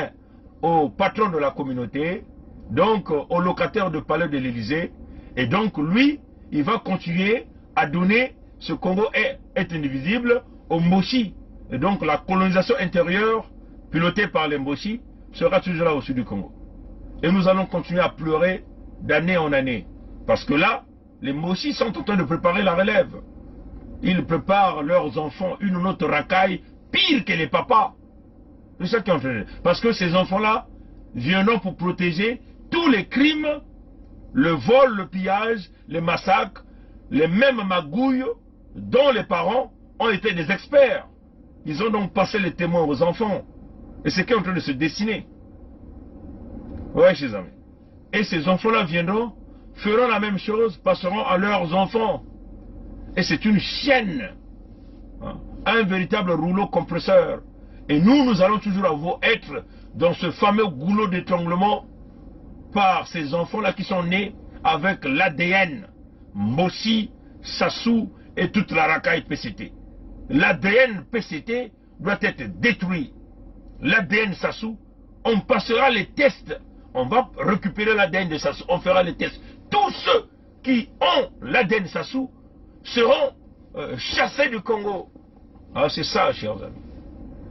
au patron de la communauté, donc au locataire de palais de l'Élysée, et donc lui, il va continuer à donner ce Congo est indivisible aux Mboshi. Et donc la colonisation intérieure, pilotée par les Mboshi, sera toujours là au sud du Congo. Et nous allons continuer à pleurer d'année en année. Parce que là, les Mboshi sont en train de préparer la relève. Ils préparent leurs enfants une autre racaille pire que les papas. C'est ça qui est en train de... Parce que ces enfants-là viendront pour protéger tous les crimes, le vol, le pillage, les massacres, les mêmes magouilles dont les parents ont été des experts. Ils ont donc passé les témoins aux enfants. Et c'est qui est en train de se dessiner. Ouais, chers amis. Et ces enfants-là viendront, feront la même chose, passeront à leurs enfants. Et c'est une chaîne, hein, un véritable rouleau compresseur. Et nous allons toujours être dans ce fameux goulot d'étranglement par ces enfants-là qui sont nés avec l'ADN Mboshi, Sassou et toute la racaille PCT. L'ADN PCT doit être détruit. L'ADN Sassou, on passera les tests. On va récupérer l'ADN de Sassou, on fera les tests. Tous ceux qui ont l'ADN Sassou seront chassés du Congo. Ah, c'est ça, chers amis.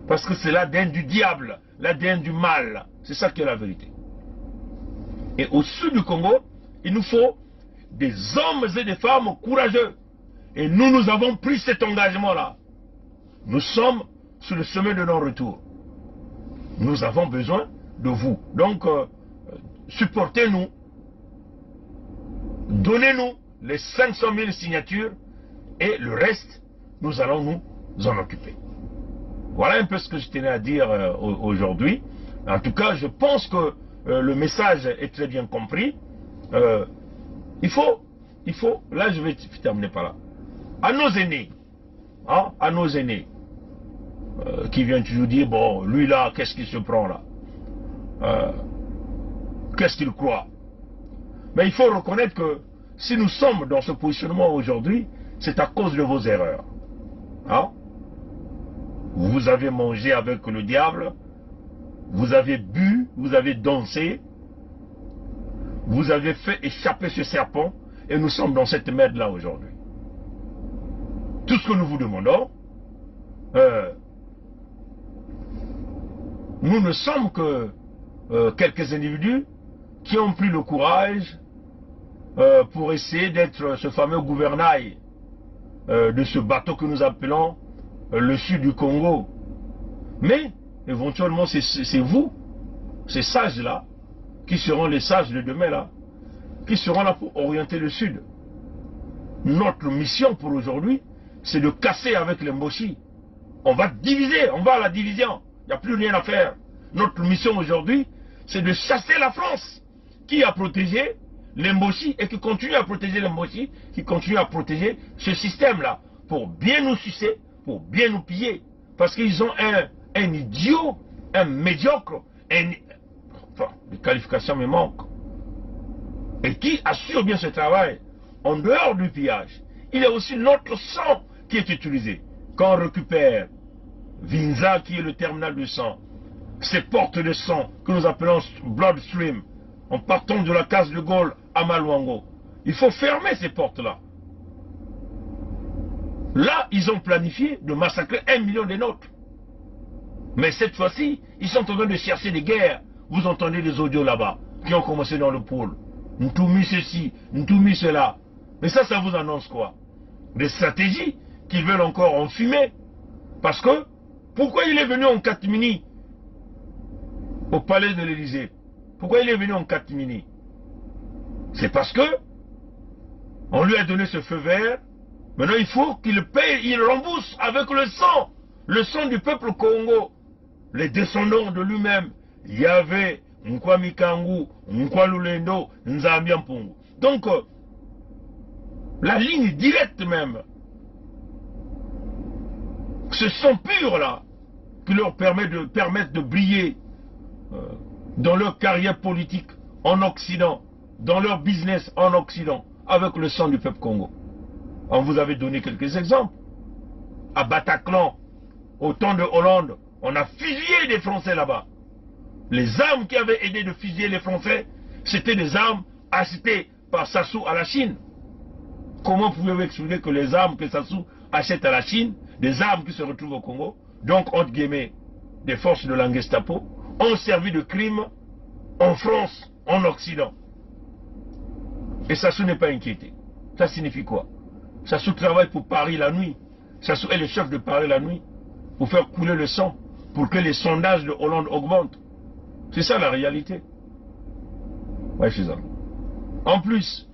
Parce que c'est l'ADN du diable, l'ADN du mal. C'est ça qui est la vérité. Et au sud du Congo, il nous faut des hommes et des femmes courageux. Et nous avons pris cet engagement-là. Nous sommes sur le chemin de non-retour. Nous avons besoin de vous. Donc, supportez-nous. Donnez-nous les 500 000 signatures et le reste, nous allons nous en occuper. Voilà un peu ce que je tenais à dire aujourd'hui. En tout cas, je pense que le message est très bien compris. Il faut, là je vais terminer par là. À nos aînés, hein, à nos aînés, qui viennent toujours dire, bon, lui là, qu'est-ce qu'il se prend là? Qu'est-ce qu'il croit? Mais il faut reconnaître que si nous sommes dans ce positionnement aujourd'hui, c'est à cause de vos erreurs. Hein? Vous avez mangé avec le diable, vous avez bu, vous avez dansé, vous avez fait échapper ce serpent, et nous sommes dans cette merde-là aujourd'hui. Tout ce que nous vous demandons, nous ne sommes que quelques individus qui ont pris le courage pour essayer d'être ce fameux gouvernail de ce bateau que nous appelons le sud du Congo. Mais éventuellement c'est vous, ces sages-là, qui seront les sages de demain là, qui seront là pour orienter le Sud. Notre mission pour aujourd'hui, c'est de casser avec les Mboshi. On va diviser, on va à la division. Il n'y a plus rien à faire. Notre mission aujourd'hui, c'est de chasser la France, qui a protégé les Mboshi et qui continue à protéger les Mboshi, qui continue à protéger ce système-là, pour bien nous sucer, pour bien nous piller. Parce qu'ils ont un idiot, un médiocre, enfin, les qualifications me manquent. Et qui assure bien ce travail, en dehors du pillage. Il y a aussi notre sang qui est utilisé. Quand on récupère Vinza, qui est le terminal de sang, ces portes de sang que nous appelons bloodstream, en partant de la case de Gaulle à Maluango, il faut fermer ces portes-là. Là, ils ont planifié de massacrer 1 million de nôtres. Mais cette fois-ci, ils sont en train de chercher des guerres. Vous entendez des audios là-bas, qui ont commencé dans le pôle. Nous tout mis ceci, nous tout mis cela. Mais ça vous annonce quoi? Des stratégies qu'ils veulent encore enfumer. Parce que, pourquoi il est venu en catimini au palais de l'Élysée? Pourquoi il est venu en catimini? C'est parce que on lui a donné ce feu vert. Maintenant, il faut qu'il paye, il rembourse avec le sang du peuple Congo. Les descendants de lui-même. Yahvé, Nkwa Mikangu, Nkwa Lulendo, Nzambia Mpungu. Donc, la ligne directe même, ce sang pur là, qui leur permettent de briller dans leur carrière politique en Occident, dans leur business en Occident, avec le sang du peuple Congo. On vous avait donné quelques exemples. À Bataclan, au temps de Hollande, on a fusillé des Français là-bas. Les armes qui avaient aidé de fusiller les Français, c'était des armes achetées par Sassou à la Chine. Comment pouvez-vous expliquer que les armes que Sassou achète à la Chine, des armes qui se retrouvent au Congo, donc entre guillemets, des forces de la Gestapo, ont servi de crime en France, en Occident? Et Sassou n'est pas inquiété. Ça signifie quoi? Sassou travaille pour Paris la nuit. Sassou est le chef de Paris la nuit, pour faire couler le sang, pour que les sondages de Hollande augmentent. C'est ça la réalité. Ouais, chez eux. En plus,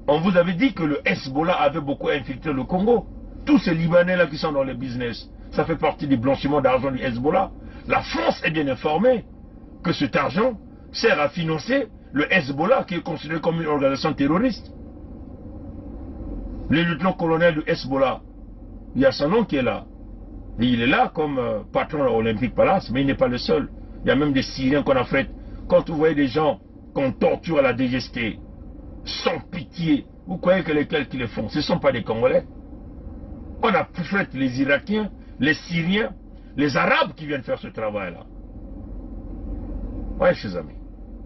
on vous avait dit que le Hezbollah avait beaucoup infiltré le Congo. Tous ces Libanais là qui sont dans le business, ça fait partie du blanchiment d'argent du Hezbollah. La France est bien informée que cet argent sert à financer le Hezbollah, qui est considéré comme une organisation terroriste. Le lieutenant-colonel du Hezbollah, il y a son nom qui est là. Et il est là comme patron de l'Olympique Palace, mais il n'est pas le seul. Il y a même des Syriens qu'on a fait. Quand vous voyez des gens qu'on torture à la DGST, sans pitié, vous croyez que lesquels qui le font? Ce ne sont pas des Congolais. On a fait les Irakiens, les Syriens, les Arabes qui viennent faire ce travail-là. Ouais, chers amis.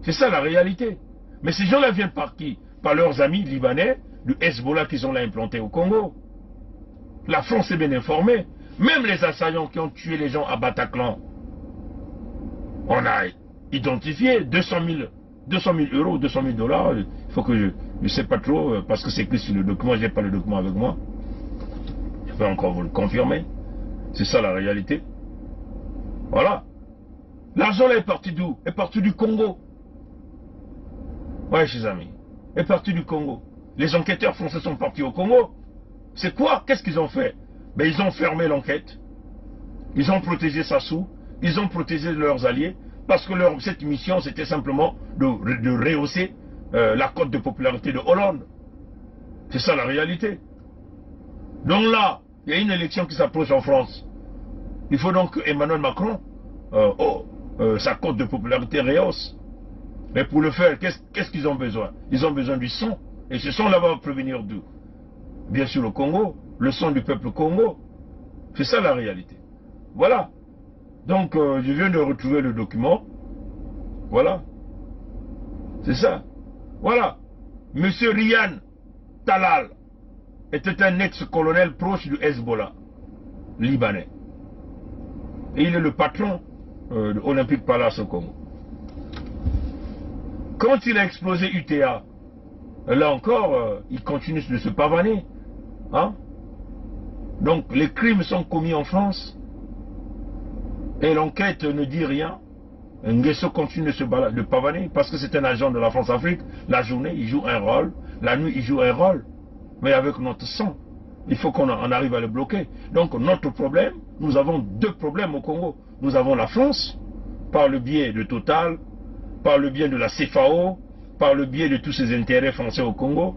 C'est ça la réalité. Mais ces gens-là viennent par qui? Par leurs amis libanais du Hezbollah qu'ils ont là implanté au Congo. La France est bien informée. Même les assaillants qui ont tué les gens à Bataclan, on a identifié 200 000 euros, 200 000 dollars. Il faut que je ne sais pas trop, parce que c'est écrit sur le document, je n'ai pas le document avec moi. Je peux encore vous le confirmer. C'est ça la réalité. Voilà. L'argent là est parti d'où? Est parti du Congo. Ouais, chers amis. Est parti du Congo. Les enquêteurs français sont partis au Congo. C'est quoi? Qu'est-ce qu'ils ont fait? Ben, ils ont fermé l'enquête. Ils ont protégé Sassou. Ils ont protégé leurs alliés. Parce que cette mission, c'était simplement de rehausser la cote de popularité de Hollande. C'est ça la réalité. Donc là, il y a une élection qui s'approche en France. Il faut donc que Emmanuel Macron, sa cote de popularité rehausse. Mais pour le faire, qu'est-ce qu'ils ont besoin? Ils ont besoin du sang. Et ce sang-là va provenir d'où? Bien sûr le Congo, le sang du peuple Congo. C'est ça la réalité. Voilà. Donc je viens de retrouver le document. Voilà. C'est ça. Voilà. Monsieur Ryan Talal était un ex-colonel proche du Hezbollah libanais. Et il est le patron de Olympique Palace au Congo. Quand il a explosé UTA, là encore, il continue de se pavaner. Hein? Donc les crimes sont commis en France. Et l'enquête ne dit rien. Nguesso continue de pavaner parce que c'est un agent de la France-Afrique. La journée, il joue un rôle. La nuit, il joue un rôle. Mais avec notre sang, il faut qu'on arrive à le bloquer. Donc notre problème, nous avons deux problèmes au Congo. Nous avons la France, par le biais de Total, par le biais de la CFAO, par le biais de tous ces intérêts français au Congo.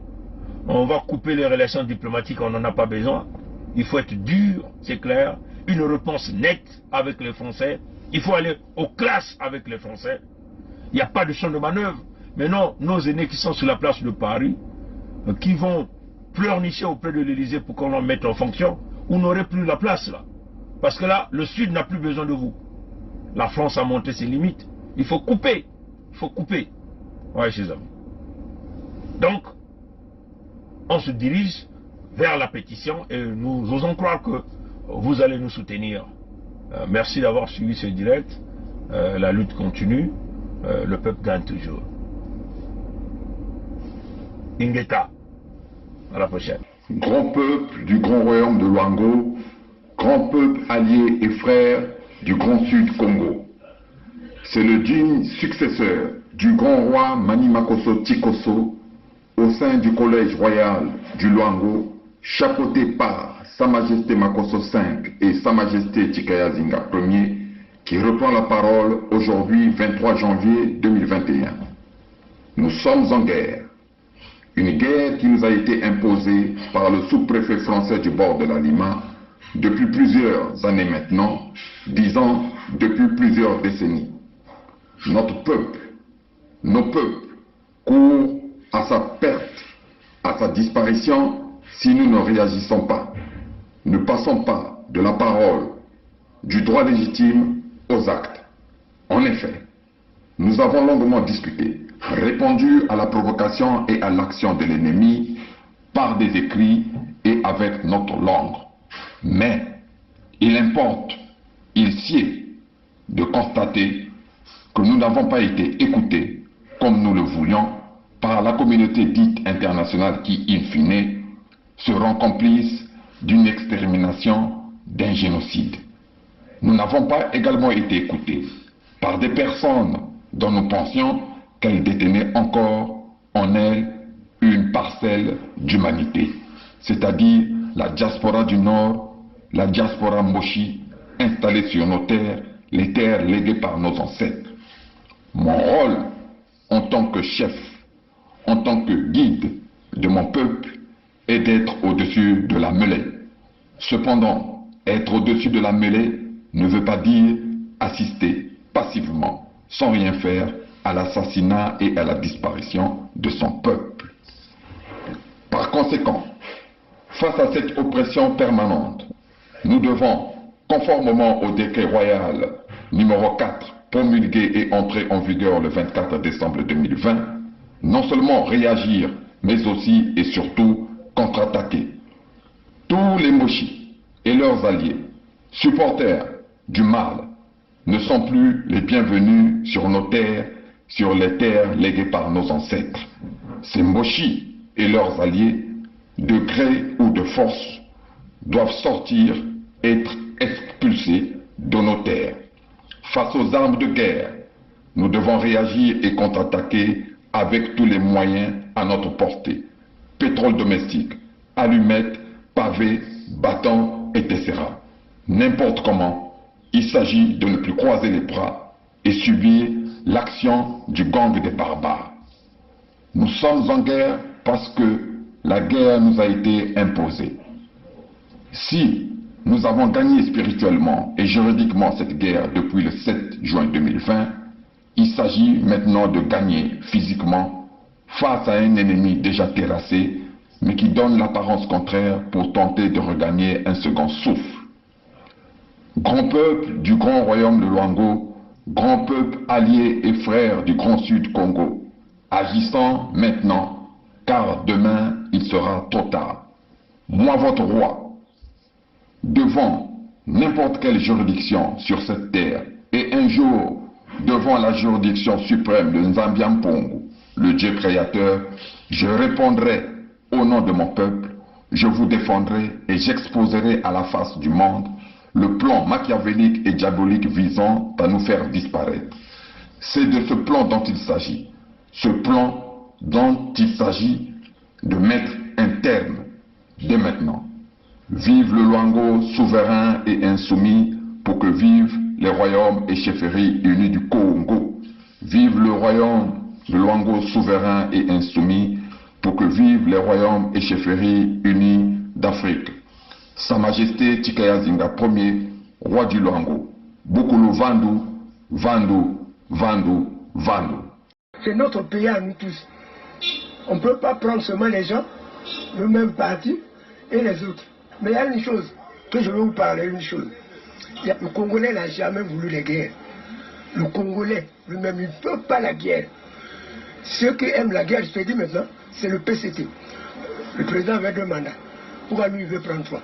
On va couper les relations diplomatiques, on n'en a pas besoin. Il faut être dur, c'est clair. Une réponse nette avec les Français. Il faut aller aux classes avec les Français. Il n'y a pas de champ de manœuvre. Mais non, nos aînés qui sont sur la place de Paris, qui vont pleurnicher auprès de l'Élysée pour qu'on en mette en fonction, on n'aurait plus la place là. Parce que là, le Sud n'a plus besoin de vous. La France a monté ses limites. Il faut couper. Il faut couper. Oui, chers amis. Donc, on se dirige vers la pétition et nous osons croire que vous allez nous soutenir. Merci d'avoir suivi ce direct. La lutte continue. Le peuple gagne toujours. Ingeta. À la prochaine. Grand peuple du grand royaume de Luango, grand peuple allié et frère du grand sud Congo. C'est le digne successeur du grand roi Mani Makosso Tikosso au sein du collège royal du Luango, chapeauté par Sa Majesté Makosso V et Sa Majesté Tikaya Zinga Ier, qui reprend la parole aujourd'hui 23 janvier 2021. Nous sommes en guerre. Une guerre qui nous a été imposée par le sous-préfet français du bord de la Lima depuis plusieurs années maintenant, disons depuis plusieurs décennies. Notre peuple, nos peuples courent à sa perte, à sa disparition si nous ne réagissons pas. Ne passons pas de la parole, du droit légitime aux actes. En effet, nous avons longuement discuté, répondu à la provocation et à l'action de l'ennemi par des écrits et avec notre langue. Mais il importe, il sied de constater que nous n'avons pas été écoutés comme nous le voulions par la communauté dite internationale qui, in fine, seront complices d'une extermination, d'un génocide. Nous n'avons pas également été écoutés par des personnes dont nous pensions qu'elles détenaient encore en elles une parcelle d'humanité, c'est-à-dire la diaspora du Nord, la diaspora Moshi, installée sur nos terres, les terres léguées par nos ancêtres. Mon rôle, en tant que chef, en tant que guide de mon peuple, est d'être au-dessus de la mêlée. Cependant, être au-dessus de la mêlée ne veut pas dire assister passivement, sans rien faire, à l'assassinat et à la disparition de son peuple. Par conséquent, face à cette oppression permanente, nous devons, conformément au décret royal numéro 4, promulgué et entré en vigueur le 24 décembre 2020, non seulement réagir, mais aussi et surtout contre-attaquer. Tous les Moshi et leurs alliés, supporters du mal, ne sont plus les bienvenus sur nos terres, sur les terres léguées par nos ancêtres. Ces Moshi et leurs alliés, de gré ou de force, doivent sortir, être expulsés de nos terres. Face aux armes de guerre, nous devons réagir et contre-attaquer avec tous les moyens à notre portée. Pétrole domestique, allumettes, pavés, bâtons, etc. N'importe comment, il s'agit de ne plus croiser les bras et subir l'action du gang des barbares. Nous sommes en guerre parce que la guerre nous a été imposée. Si nous avons gagné spirituellement et juridiquement cette guerre depuis le 7 juin 2020, il s'agit maintenant de gagner physiquement face à un ennemi déjà terrassé, mais qui donne l'apparence contraire pour tenter de regagner un second souffle. Grand peuple du grand royaume de Luango, grand peuple allié et frère du grand sud Congo, agissant maintenant, car demain il sera trop tard. Moi, votre roi, devant n'importe quelle juridiction sur cette terre, et un jour devant la juridiction suprême de Nzambiampongo, le Dieu créateur, je répondrai au nom de mon peuple, je vous défendrai et j'exposerai à la face du monde le plan machiavélique et diabolique visant à nous faire disparaître. C'est de ce plan dont il s'agit. Ce plan dont il s'agit de mettre un terme dès maintenant. Vive le Luango souverain et insoumis pour que vivent les royaumes et chefferies unis du Congo. Vive le royaume de Luango souverain et insoumis pour que vivent les royaumes et chefferies unis d'Afrique. Sa Majesté Tikaya Zinga Ier, roi du Luango. Bokulu Vandu, Vandu, Vandu, Vandu. C'est notre pays à nous tous. On ne peut pas prendre seulement les gens, le même parti et les autres. Mais il y a une chose que je veux vous parler, une chose. Le Congolais n'a jamais voulu la guerre. Le Congolais lui-même, il ne peut pas la guerre. Ceux qui aiment la guerre, je te dis maintenant, c'est le PCT. Le président avait 2 mandats. Pourquoi lui, il veut prendre 3?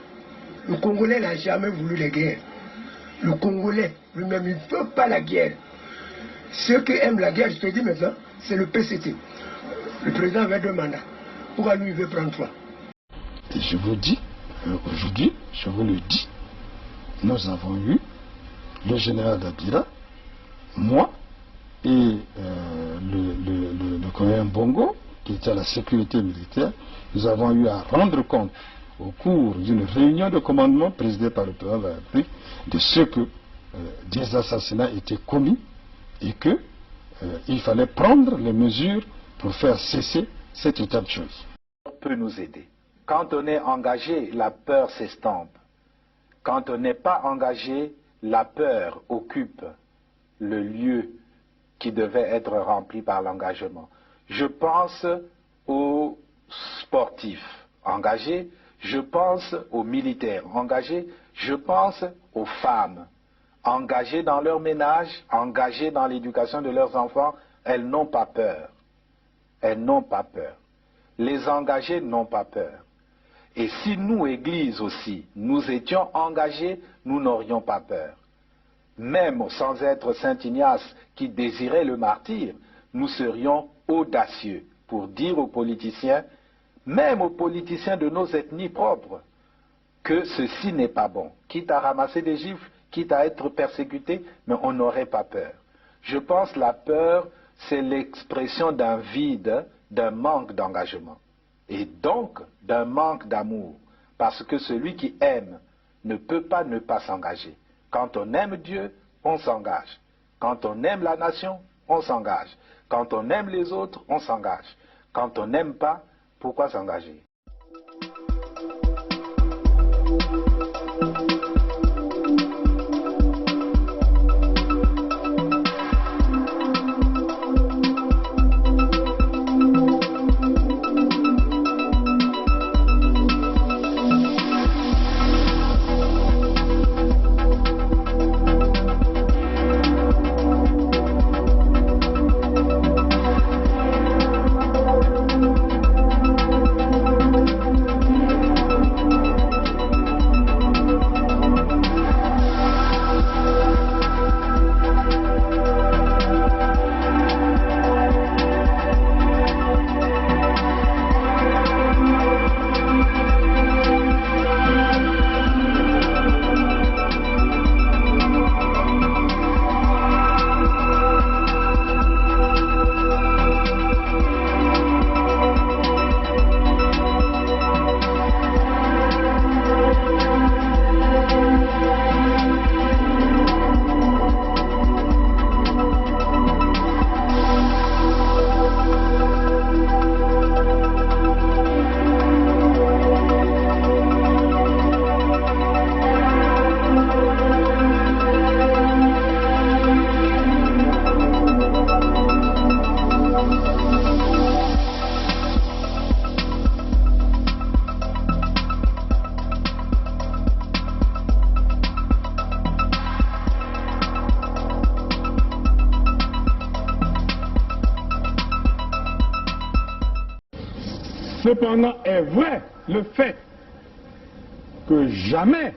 Le Congolais n'a jamais voulu la guerre. Le Congolais lui-même, il ne peut pas la guerre. Ceux qui aiment la guerre, je te dis maintenant, c'est le PCT. Le président avait 2 mandats. Pourquoi lui, il veut prendre 3? Et je vous dis, aujourd'hui, je vous le dis, nous avons eu le général Dabila, moi et le colonel Bongo, qui était à la sécurité militaire. Nous avons eu à rendre compte au cours d'une réunion de commandement présidée par le président de la République de ce que des assassinats étaient commis et qu'il fallait prendre les mesures pour faire cesser cet état de choses. Peut nous aider. Quand on est engagé, la peur s'estompe. Quand on n'est pas engagé, la peur occupe le lieu qui devait être rempli par l'engagement. Je pense aux sportifs engagés, je pense aux militaires engagés, je pense aux femmes engagées dans leur ménage, engagées dans l'éducation de leurs enfants. Elles n'ont pas peur. Elles n'ont pas peur. Les engagés n'ont pas peur. Et si nous, Église aussi, nous étions engagés, nous n'aurions pas peur. Même sans être Saint Ignace qui désirait le martyre, nous serions audacieux pour dire aux politiciens, même aux politiciens de nos ethnies propres, que ceci n'est pas bon. Quitte à ramasser des gifles, quitte à être persécuté, mais on n'aurait pas peur. Je pense que la peur, c'est l'expression d'un vide, d'un manque d'engagement. Et donc d'un manque d'amour. Parce que celui qui aime ne peut pas ne pas s'engager. Quand on aime Dieu, on s'engage. Quand on aime la nation, on s'engage. Quand on aime les autres, on s'engage. Quand on n'aime pas, pourquoi s'engager? Cependant est vrai le fait que jamais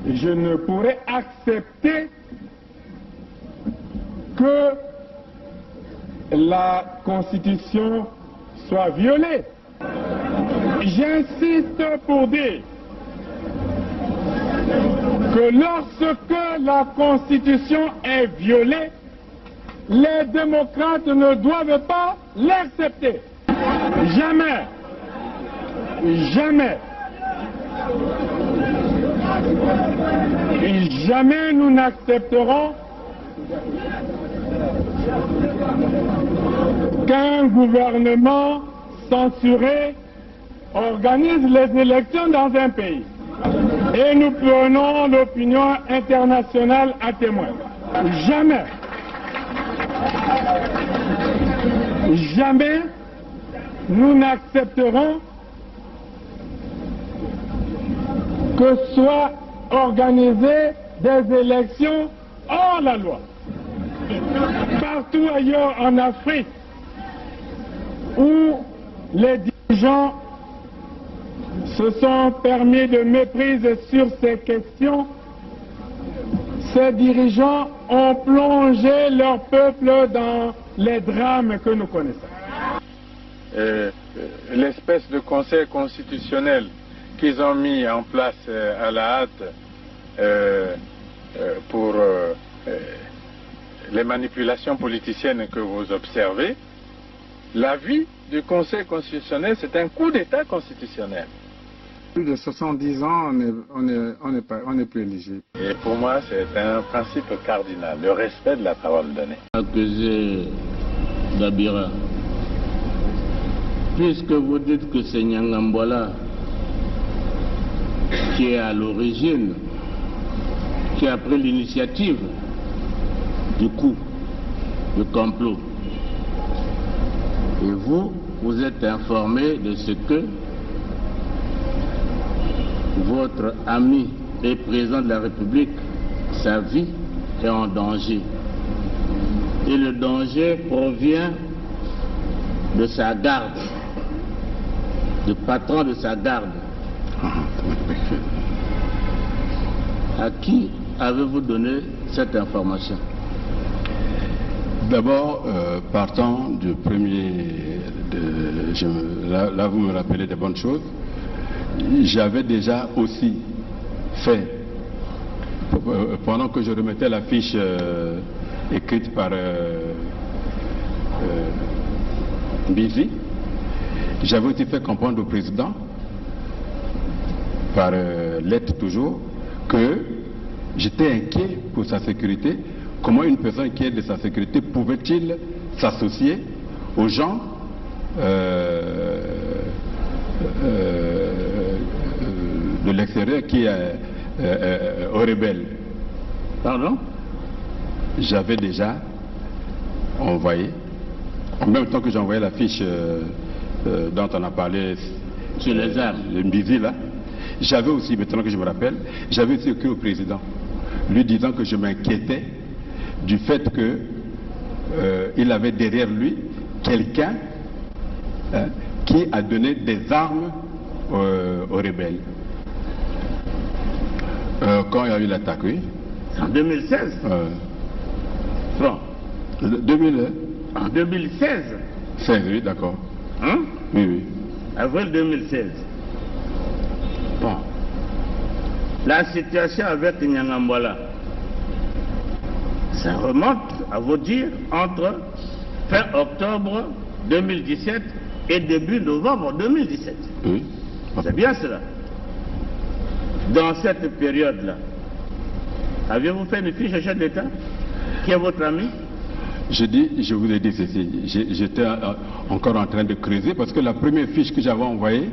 je ne pourrais accepter que la Constitution soit violée. J'insiste pour dire que lorsque la Constitution est violée, les démocrates ne doivent pas l'accepter. Jamais. Jamais. Et jamais nous n'accepterons qu'un gouvernement censuré organise les élections dans un pays. Et nous prenons l'opinion internationale à témoin. Jamais. Jamais nous n'accepterons que soient organisées des élections hors la loi. Partout ailleurs en Afrique où les dirigeants se sont permis de méprise sur ces questions, ces dirigeants ont plongé leur peuple dans les drames que nous connaissons. L'espèce de conseil constitutionnel qu'ils ont mis en place à la hâte pour les manipulations politiciennes que vous observez, l'avis du Conseil constitutionnel, c'est un coup d'État constitutionnel. Plus de 70 ans, on n'est plus éligible. Et pour moi, c'est un principe cardinal, le respect de la parole donnée. Accusé d'Abira, puisque vous dites que c'est Nyangambwala qui est à l'origine, qui a pris l'initiative du coup, du complot, et vous êtes informé de ce que votre ami et président de la République, sa vie est en danger. Et le danger provient de sa garde, du patron de sa garde. À qui avez-vous donné cette information? D'abord, partant du premier, là vous me rappelez des bonnes choses, j'avais déjà aussi fait, pendant que je remettais la fiche écrite par Bizi, j'avais aussi fait comprendre au président, par lettre toujours, que j'étais inquiet pour sa sécurité. Comment une personne inquiète de sa sécurité pouvait-il s'associer aux gens de l'extérieur qui aux rebelles? Pardon? J'avais déjà envoyé, en même temps que j'envoyais la fiche dont on a parlé sur les armes, le Mbizi là, j'avais aussi, maintenant que je me rappelle, j'avais aussi écrit au président, lui disant que je m'inquiétais du fait que il avait derrière lui quelqu'un qui a donné des armes aux rebelles. Quand il y a eu l'attaque, oui. En 2016 Bon. 2000, en 2016 16, oui, d'accord. Hein? Oui, oui. Avril 2016. Bon. La situation avec Nyangambwala, ça remonte, à vous dire, entre fin octobre 2017 et début novembre 2017. Oui. C'est bien cela. Dans cette période-là, aviez-vous fait une fiche au chef d'État qui est votre ami? Je vous ai dit ceci, j'étais encore en train de creuser parce que la première fiche que j'avais envoyée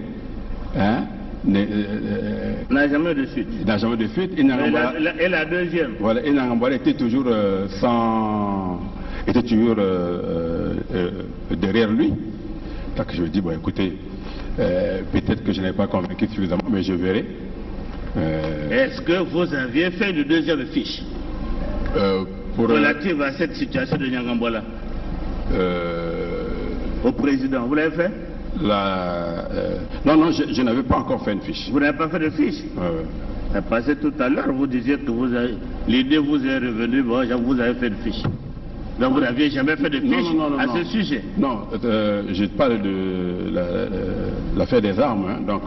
n'a jamais de suite. Il n'a jamais de suite. Et la deuxième? Voilà, et Nyangambwala était toujours était toujours derrière lui. Donc je me dis, bon écoutez, peut-être que je n'ai pas convaincu suffisamment, mais je verrai. Est-ce que vous aviez fait une deuxième fiche relative à cette situation de Nyangambwala au président? Vous l'avez fait? Non, je n'avais pas encore fait une fiche. Vous n'avez pas fait de fiche? Parce que tout à l'heure, vous disiez que l'idée vous est revenue, bon, vous avez fait une fiche. Donc vous n'aviez jamais fait de fiche à ce sujet? Non, je parle de l'affaire des armes, hein, donc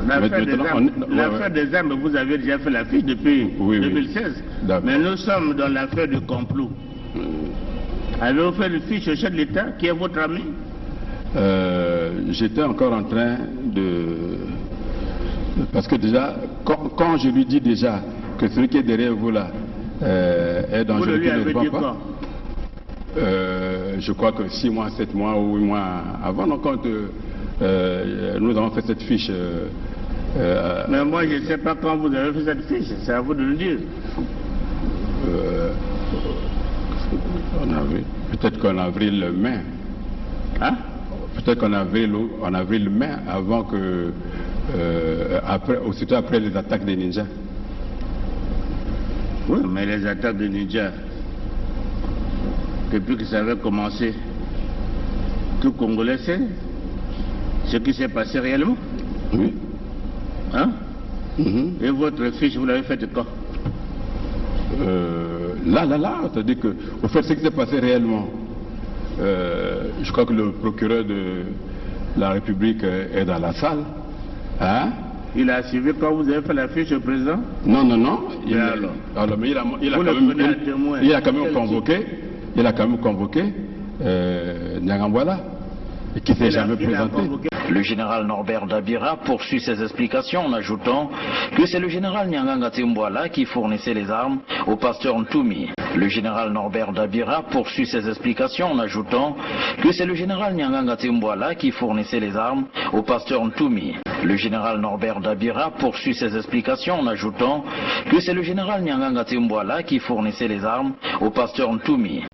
L'affaire des armes, vous avez déjà fait la fiche depuis 2016. Mais nous sommes dans l'affaire du complot. Avez-vous fait le fiche au chef de l'État, qui est votre ami? J'étais encore en train de... Parce que déjà, quand je lui dis déjà que celui qui est derrière vous là est dangereux, vous lui avez dit quoi? Je crois que 6 mois, 7 mois ou 8 mois avant, donc quand nous avons fait cette fiche. Mais moi je ne sais pas quand vous avez fait cette fiche, c'est à vous de le dire. Peut-être qu'en avril-mai. Hein? Peut-être qu'en avril-mai, avant que. Aussitôt après les attaques des ninjas. Oui, mais les attaques des ninjas, depuis que ça avait commencé, tout Congolais sait ce qui s'est passé réellement. Oui. Hein? Et votre fiche, vous l'avez faite quand? Là, c'est-à-dire que, au fait, ce qui s'est passé réellement, je crois que le procureur de la République est dans la salle. Hein? Il a suivi quand vous avez fait la fiche au président? Non. Mais il a quand même convoqué. Il a quand même convoqué Nyangambwala, qui ne s'est jamais présenté. Le général Norbert Dabira poursuit ses explications en ajoutant que c'est le général Nyanganga Timbwala qui fournissait les armes au pasteur Ntoumi. Le général Norbert Dabira poursuit ses explications en ajoutant que c'est le général Nyanganga Timbwala qui fournissait les armes au pasteur Ntoumi. Le général Norbert Dabira poursuit ses explications en ajoutant que c'est le général Nyanganga Timbwala qui fournissait les armes au pasteur Ntoumi.